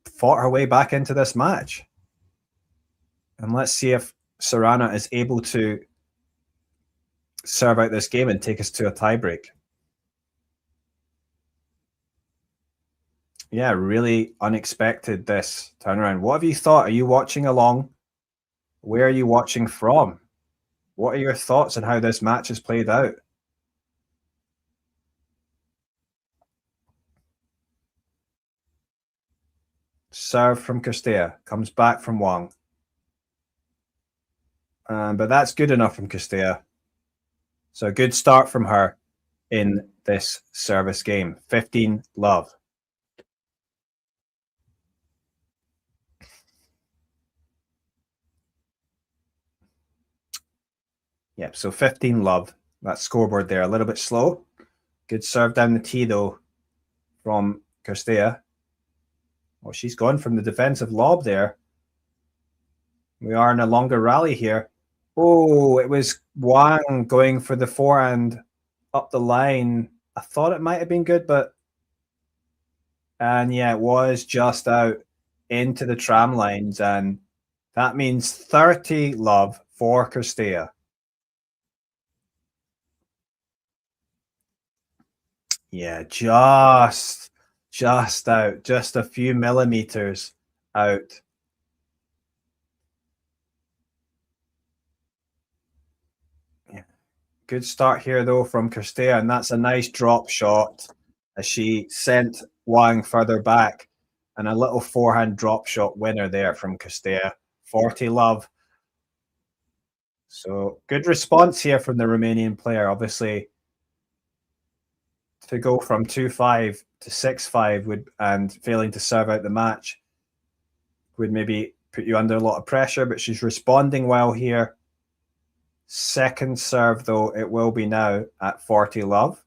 fought her way back into this match. And let's see if Sorana is able to serve out this game and take us to a tiebreak. Yeah, really unexpected, this turnaround. What have you thought? Are you watching along? Where are you watching from? What are your thoughts on how this match has played out? Serve from Cirstea, comes back from Wang. But that's good enough from Cirstea. So a good start from her in this service game. 15 love. Yep, so 15 love. That scoreboard there, a little bit slow. Good serve down the tee, though, from Cirstea. Well, she's gone from the defensive lob there. We are in a longer rally here. Oh, it was Wang going for the forehand up the line. I thought it might have been good, but... And yeah, it was just out into the tram lines, and that means 30 love for Cirstea. Yeah, just out, just a few millimeters out. Yeah. Good start here, though, from Cirstea, and that's a nice drop shot as she sent Wang further back, and a little forehand drop shot winner there from Cirstea. 40 love. So good response here from the Romanian player, obviously. To go from 2-5 to 6-5 and failing to serve out the match would maybe put you under a lot of pressure, but she's responding well here. Second serve, though, it will be now at 40 love.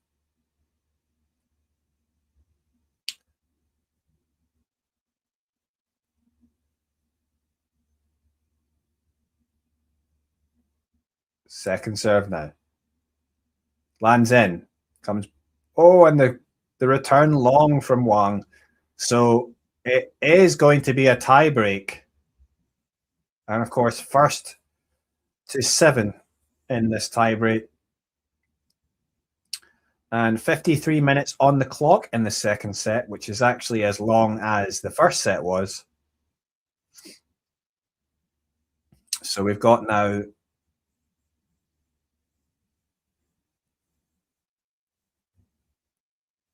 Second serve now. Lands in. Comes. Oh, and the return long from Wang. So it is going to be a tie break. And of course, first to 7 in this tie break. And 53 minutes on the clock in the second set, which is actually as long as the first set was. So we've got now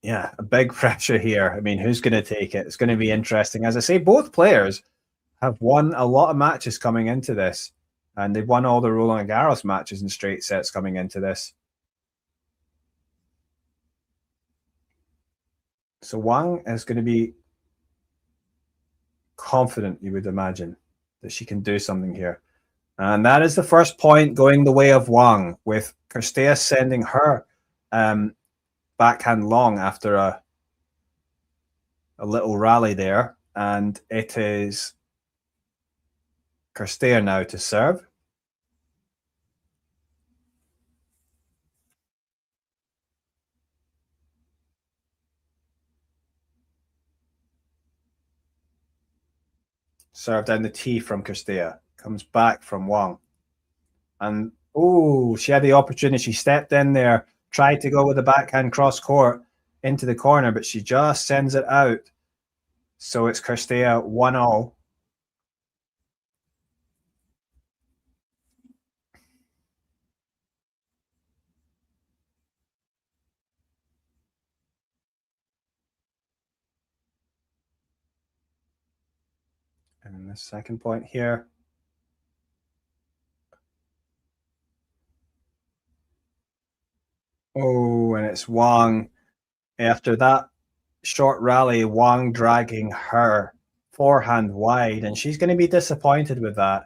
a big pressure here. I mean, who's going to take it? It's going to be interesting. As I say, both players have won a lot of matches coming into this, and they've won all the Roland-Garros matches in straight sets coming into this. So Wang is going to be confident, you would imagine, that she can do something here. And that is the first point going the way of Wang, with Cirstea sending her backhand long after a little rally there. And it is Cirstea now to serve. Serve down the tee from Cirstea. Comes back from Wang. And, oh, she had the opportunity. She stepped in there, tried to go with the backhand cross court. into the corner, but she just sends it out. So it's Cirstea 1-0. And the second point here. Oh, and it's Wang. After that short rally, Wang dragging her forehand wide, and she's going to be disappointed with that.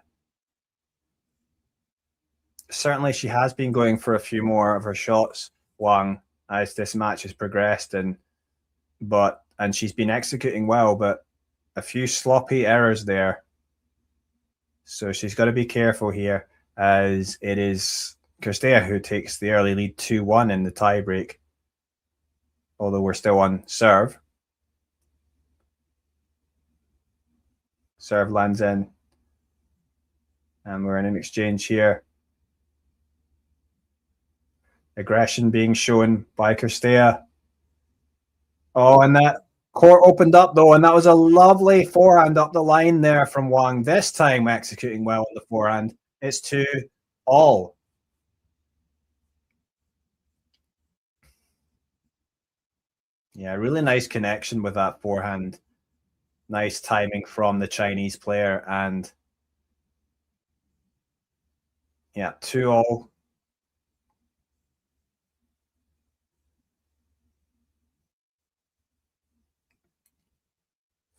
Certainly, she has been going for a few more of her shots, Wang, as this match has progressed, and she's been executing well, but a few sloppy errors there. So she's got to be careful here, as it is Cirstea who takes the early lead 2-1 in the tiebreak. Although we're still on serve. Serve lands in. And we're in an exchange here. Aggression being shown by Cirstea. Oh, and that court opened up though, and that was a lovely forehand up the line there from Wang. This time executing well on the forehand. It's 2-all. Yeah, really nice connection with that forehand. Nice timing from the Chinese player, and yeah, 2-all.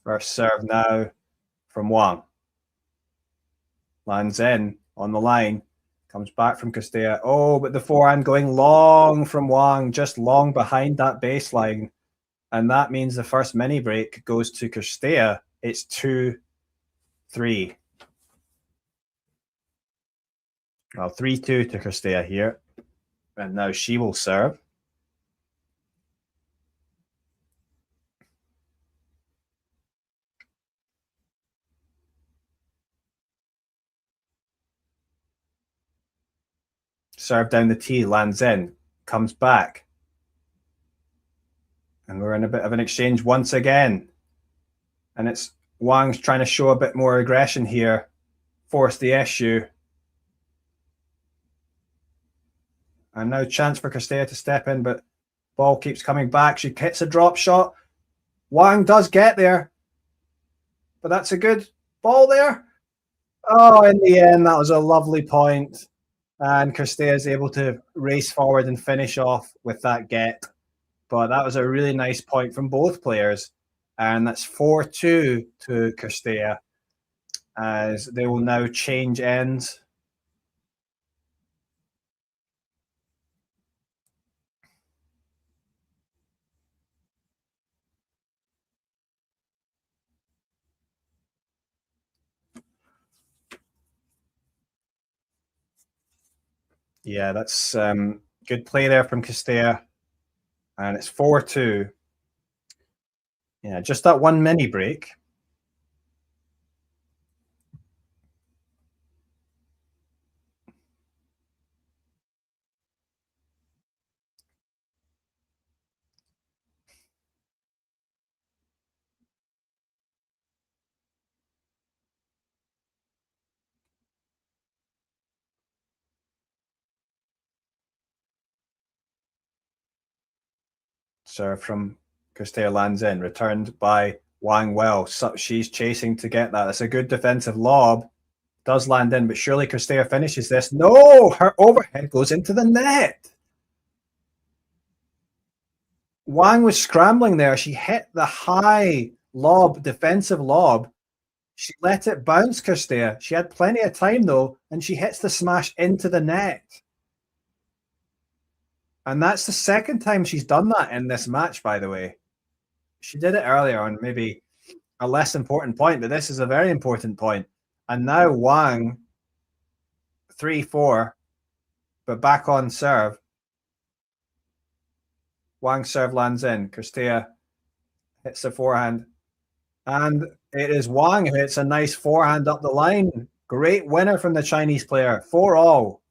First serve now from Wang. Lands in on the line. Comes back from Cirstea. Oh, but the forehand going long from Wang, just long behind that baseline. And that means the first mini break goes to Cirstea. It's 2-3. Well, 3-2 to Cirstea here. And now she will serve. Serve down the tee, lands in, comes back. And we're in a bit of an exchange once again. And it's Wang's trying to show a bit more aggression here, force the issue. And now chance for Cirstea to step in, but ball keeps coming back. She hits a drop shot. Wang does get there, but that's a good ball there. Oh, in the end, that was a lovely point. And Cirstea is able to race forward and finish off with that get. But that was a really nice point from both players. And that's 4-2 to Cirstea, as they will now change ends. Yeah, that's good play there from Cirstea. And it's 4-2. Yeah, just that one mini break. Serve from Cirstea lands in, returned by Wang well. So she's chasing to get that. That's a good defensive lob. Does land in, but surely Cirstea finishes this. No, her overhead goes into the net. Wang was scrambling there. She hit the high lob, defensive lob. She let it bounce, Cirstea. She had plenty of time though, and she hits the smash into the net. And that's the second time she's done that in this match, by the way. She did it earlier on maybe a less important point, but this is a very important point. And now Wang, 3-4, but back on serve. Wang serve lands in. Cirstea hits the forehand. And it is Wang who hits a nice forehand up the line. Great winner from the Chinese player. 4-all.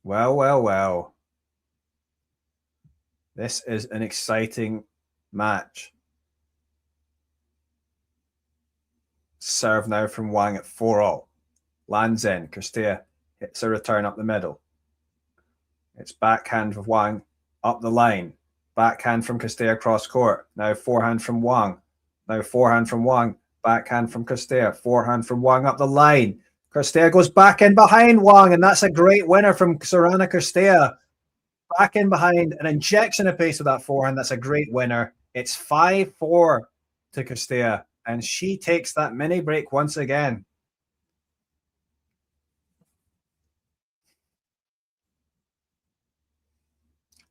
Well, well, well. This is an exciting match. Serve now from Wang at 4-all. Lands in. Cirstea hits a return up the middle. It's backhand of Wang up the line. Backhand from Cirstea cross court. Now forehand from Wang. Now forehand from Wang. Backhand from Cirstea. Forehand from Wang up the line. Cirstea goes back in behind Wang, and that's a great winner from Sorana Cirstea. Back in behind, an injection of pace with that forehand. That's a great winner. It's 5-4 to Cirstea, and she takes that mini break once again.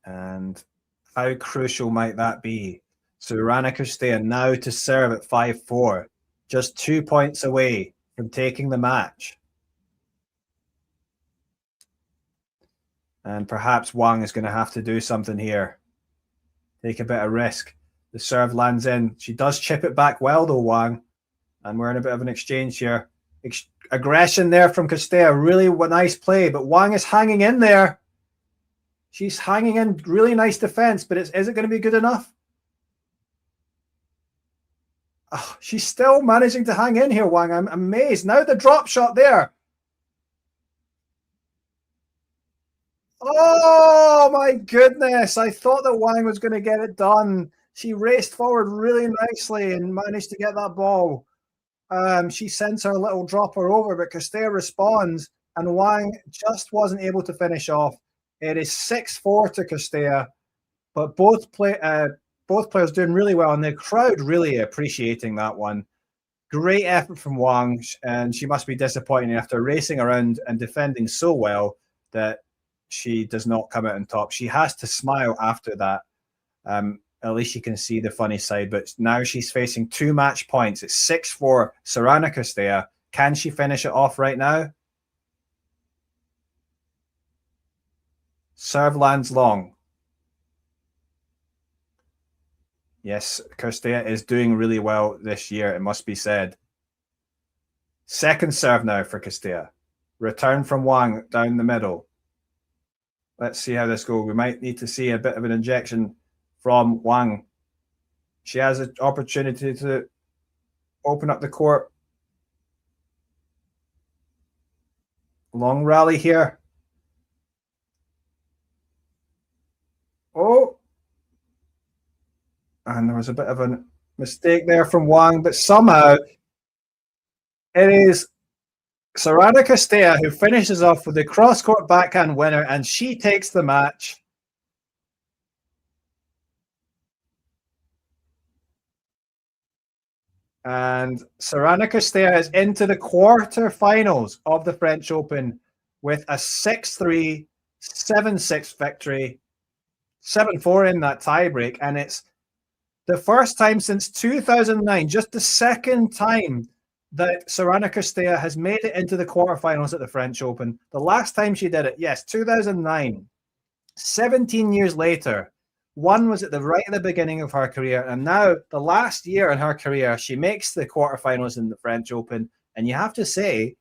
And how crucial might that be? Sorana Cirstea now to serve at 5-4, just 2 points away from taking the match. And perhaps Wang is going to have to do something here. Take a bit of risk. The serve lands in. She does chip it back well, though, Wang. And we're in a bit of an exchange here. Aggression there from Cirstea. Really nice play, but Wang is hanging in there. She's hanging in. Really nice defense, but is it going to be good enough? Oh, she's still managing to hang in here, Wang. I'm amazed. Now the drop shot there. Oh my goodness. I thought that Wang was going to get it done. She raced forward really nicely and managed to get that ball. She sends her little dropper over, but Cirstea responds, and Wang just wasn't able to finish off. It is 6-4 to Cirstea, but both players doing really well, and the crowd really appreciating that one. Great effort from Wang, and she must be disappointed after racing around and defending so well that she does not come out on top. She has to smile after that. At least you can see the funny side, but now she's facing 2 match points. It's 6-4 Sorana Cirstea. Can she finish it off right now? Serve lands long. Yes, Cirstea is doing really well this year, it must be said. Second serve now for Cirstea. Return from Wang down the middle. Let's see how this goes. We might need to see a bit of an injection from Wang. She has an opportunity to open up the court. Long rally here. Oh. And there was a bit of a mistake there from Wang, but somehow it is Sorana Cirstea who finishes off with the cross-court backhand winner, and she takes the match. And Sorana Cirstea is into the quarterfinals of the French Open with a 6-3, 7-6 victory, 7-4 in that tiebreak, and it's the first time since 2009, just the second time that Sorana Cirstea has made it into the quarterfinals at the French Open. The last time she did it, yes, 2009. 17 years later, one was at the right at the beginning of her career, and now the last year in her career, she makes the quarterfinals in the French Open. And you have to say,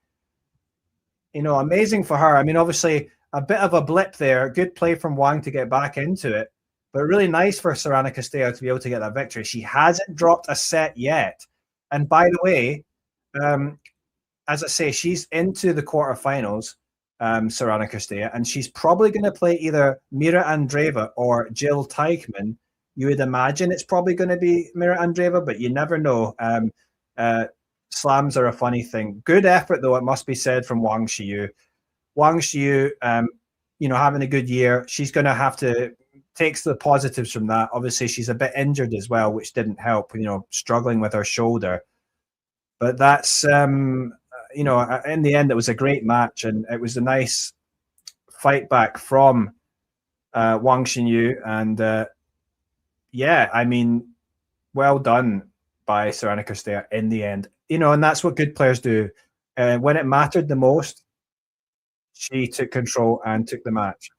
you know, amazing for her. I mean, obviously, a bit of a blip there. Good play from Wang to get back into it, but really nice for Sorana Cirstea to be able to get that victory. She hasn't dropped a set yet. And by the way, as I say, she's into the quarterfinals, Sorana Cirstea, and she's probably going to play either Mira Andreeva or Jill Teichmann. You would imagine it's probably going to be Mira Andreeva, but you never know. Slams are a funny thing. Good effort, though, it must be said, from Wang Xiyu. Wang Xiyu, you know, having a good year. She's going to have to take the positives from that. Obviously, she's a bit injured as well, which didn't help, you know, struggling with her shoulder. But that's, you know, in the end, it was a great match, and it was a nice fight back from Wang Xiyu. And yeah, I mean, well done by Sorana Cirstea in the end. You know, and that's what good players do. When it mattered the most, she took control and took the match.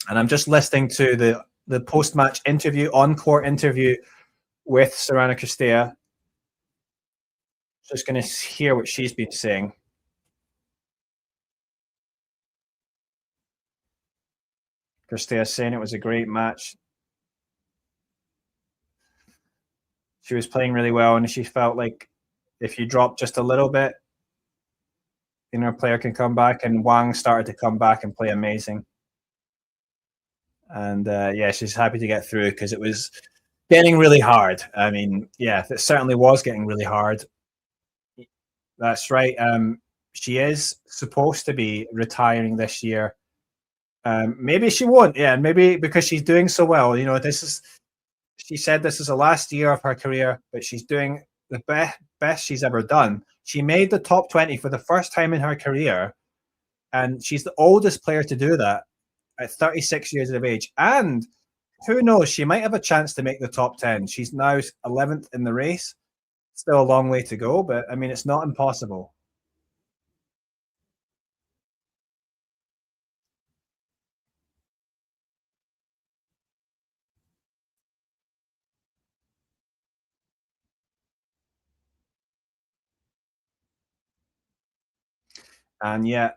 And I'm just listening to the post-match interview, on-court interview with Sorana Cirstea. Just going to hear what she's been saying. Cirstea saying it was a great match. She was playing really well, and she felt like if you drop just a little bit, a player can come back. And Wang started to come back and play amazing. And yeah, she's happy to get through because it was getting really hard. I mean, yeah, it certainly was getting really hard. That's right. She is supposed to be retiring this year. Maybe she won't. Yeah, maybe because she's doing so well. This is. She said this is the last year of her career, but she's doing the best she's ever done. She made the top 20 for the first time in her career, and she's the oldest player to do that at 36 years of age. And who knows, she might have a chance to make the top 10. She's now 11th in the race. Still a long way to go, but I mean, it's not impossible. And yeah,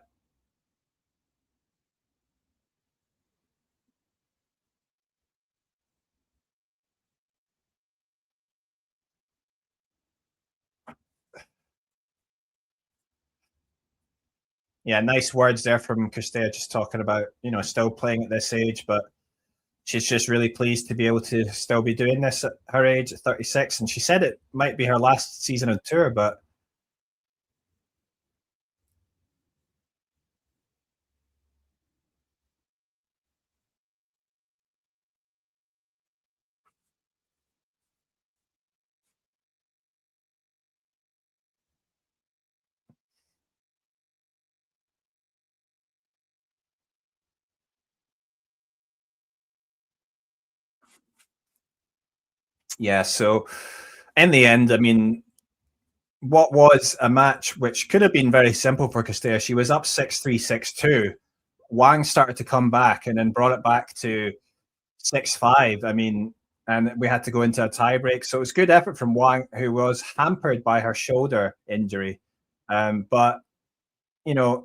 nice words there from Cirstea, just talking about, still playing at this age, but she's just really pleased to be able to still be doing this at her age at 36. And she said it might be her last season on tour, but yeah. So in the end, I mean, what was a match which could have been very simple for Cirstea. She was up 6-3, 6-2. Wang started to come back and then brought it back to 6-5. I mean, and we had to go into a tiebreak. So it was good effort from Wang, who was hampered by her shoulder injury. But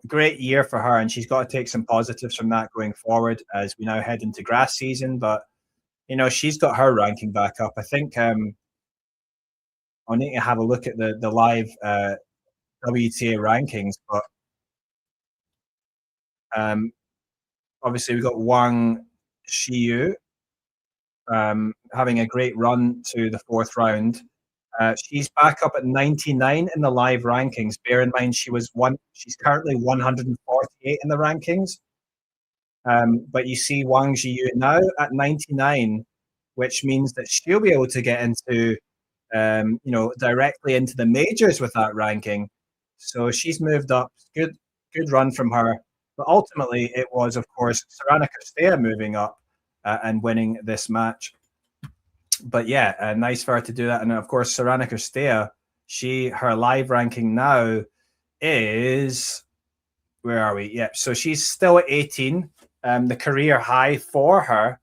great year for her, and she's got to take some positives from that going forward as we now head into grass season. But she's got her ranking back up. I think I'll need to have a look at the live WTA rankings, but um, obviously we've got Wang Xiyu having a great run to the fourth round. She's back up at 99 in the live rankings. Bear in mind she's currently 148 in the rankings. But you see Wang Jiyu now at 99, which means that she'll be able to get into directly into the majors with that ranking. So she's moved up. Good run from her. But ultimately, it was, of course, Sorana Cirstea moving up and winning this match. But yeah, nice for her to do that. And of course, Sorana Cirstea, her live ranking now is, where are we? Yeah, so she's still at 18, the career high for her.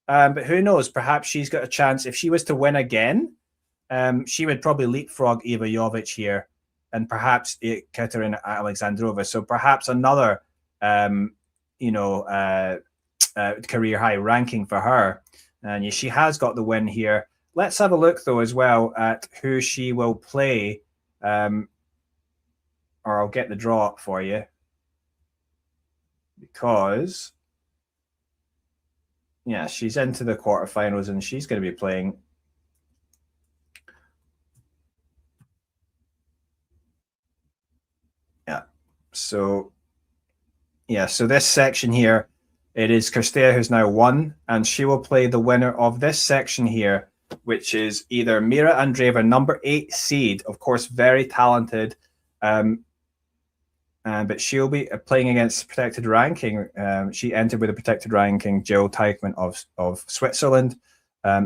But who knows? Perhaps she's got a chance. If she was to win again, she would probably leapfrog Eva Jovic here, and perhaps Katerina Alexandrova. So perhaps another, career high ranking for her. And she has got the win here. Let's have a look, though, as well at who she will play. Or I'll get the draw up for you. Because, yeah, she's into the quarterfinals and she's going to be playing. Yeah. So, yeah, so this section here, it is Cirstea who's now won, and she will play the winner of this section here, which is either Mira Andreeva, number 8 seed, of course, very talented, but she'll be playing against protected ranking. She entered with a protected ranking, Jill Teichmann of Switzerland,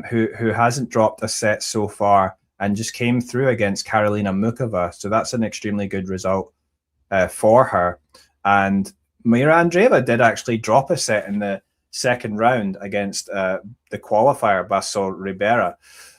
who hasn't dropped a set so far and just came through against Karolina Mukova. So that's an extremely good result for her. And Mira Andreeva did actually drop a set in the second round against the qualifier, Basol Ribera.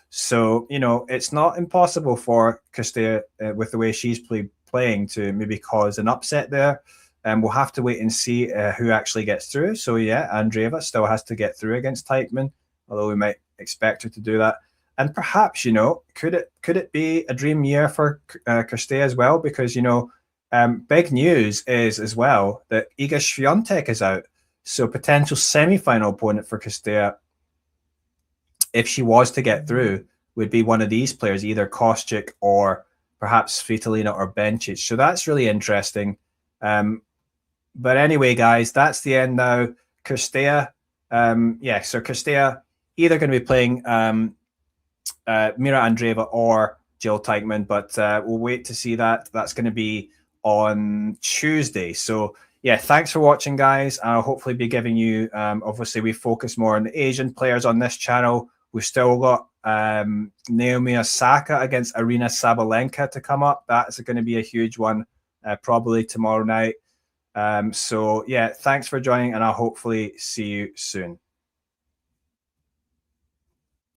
So, you know, it's not impossible for Cirstea, with the way she's playing, to maybe cause an upset there. And we'll have to wait and see who actually gets through. So, yeah, Andreeva still has to get through against Teichmann, although we might expect her to do that. And perhaps, you know, could it be a dream year for Cirstea as well? Because, you know, big news is as well that Iga Swiatek is out. So potential semi-final opponent for Cirstea, if she was to get through, would be one of these players, either Kostyuk or perhaps Svitolina or Bencic. So that's really interesting. But anyway, guys, that's the end now. Cirstea, so Cirstea either going to be playing Mira Andreeva or Jill Teichmann, but we'll wait to see that. That's going to be on Tuesday. So yeah, thanks for watching, guys. I'll hopefully be giving you, obviously we focus more on the Asian players on this channel. We've still got Naomi Osaka against Arina Sabalenka to come up. That's going to be a huge one, probably tomorrow night. So yeah, thanks for joining, and I'll hopefully see you soon.